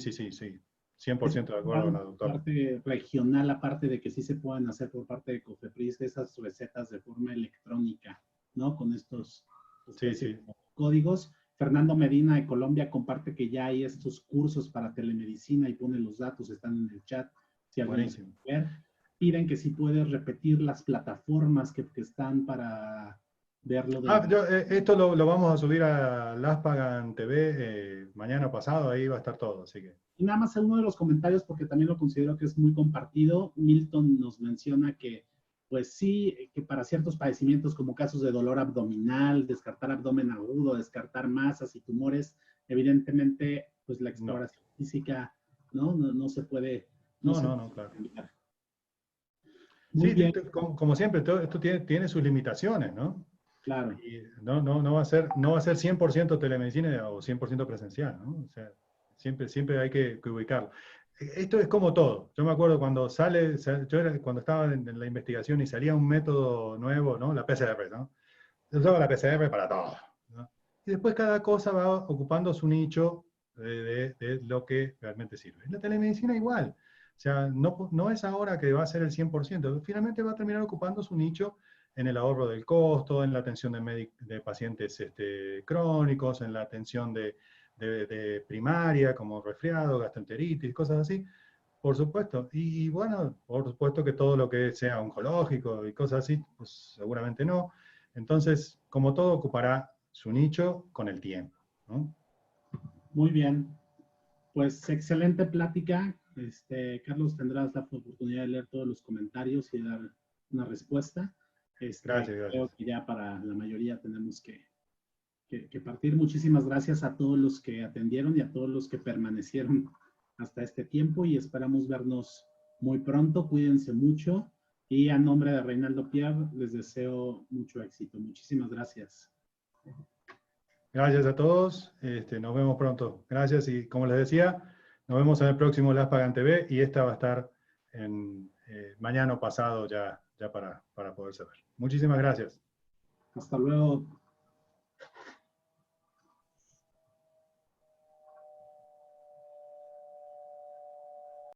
100% de acuerdo con la doctora. Parte regional, aparte de que sí se pueden hacer por parte de COFEPRIS, esas recetas de forma electrónica, ¿no? Con estos códigos. Fernando Medina de Colombia comparte que ya hay estos cursos para telemedicina y pone los datos, están en el chat. Si alguien quiere ver. Piden que si puedes repetir las plataformas que están para verlo. Esto lo vamos a subir a Laspagan TV mañana pasado, ahí va a estar todo, así que... Y nada más uno de los comentarios, porque también lo considero que es muy compartido. Milton nos menciona que, pues sí, que para ciertos padecimientos como casos de dolor abdominal, descartar abdomen agudo, descartar masas y tumores, evidentemente, pues la exploración física, no se puede... No, claro. Sí, como siempre, esto tiene sus limitaciones, ¿no? Claro. Y no va a ser 100% telemedicina o 100% presencial, ¿no? O sea, siempre hay que ubicarlo. Esto es como todo. Yo me acuerdo cuando cuando estaba en la investigación y salía un método nuevo, ¿no? La PCR, ¿no? Yo usaba la PCR para todo, ¿no? Y después cada cosa va ocupando su nicho de lo que realmente sirve. La telemedicina igual. O sea, no es ahora que va a ser el 100%, finalmente va a terminar ocupando su nicho en el ahorro del costo, en la atención de pacientes crónicos, en la atención de primaria, como resfriado, gastroenteritis, cosas así. Por supuesto. Y bueno, por supuesto que todo lo que sea oncológico y cosas así, pues seguramente no. Entonces, como todo, ocupará su nicho con el tiempo, ¿no? Muy bien. Pues excelente plática. Carlos, tendrás la oportunidad de leer todos los comentarios y dar una respuesta. Gracias. Creo que ya para la mayoría tenemos que partir. Muchísimas gracias a todos los que atendieron y a todos los que permanecieron hasta este tiempo y esperamos vernos muy pronto. Cuídense mucho y a nombre de Reinaldo Pierre les deseo mucho éxito. Muchísimas gracias. Gracias a todos. Nos vemos pronto. Gracias y como les decía, nos vemos en el próximo Las Pagan TV y esta va a estar en mañana o pasado ya para poderse ver. Muchísimas gracias. Hasta luego.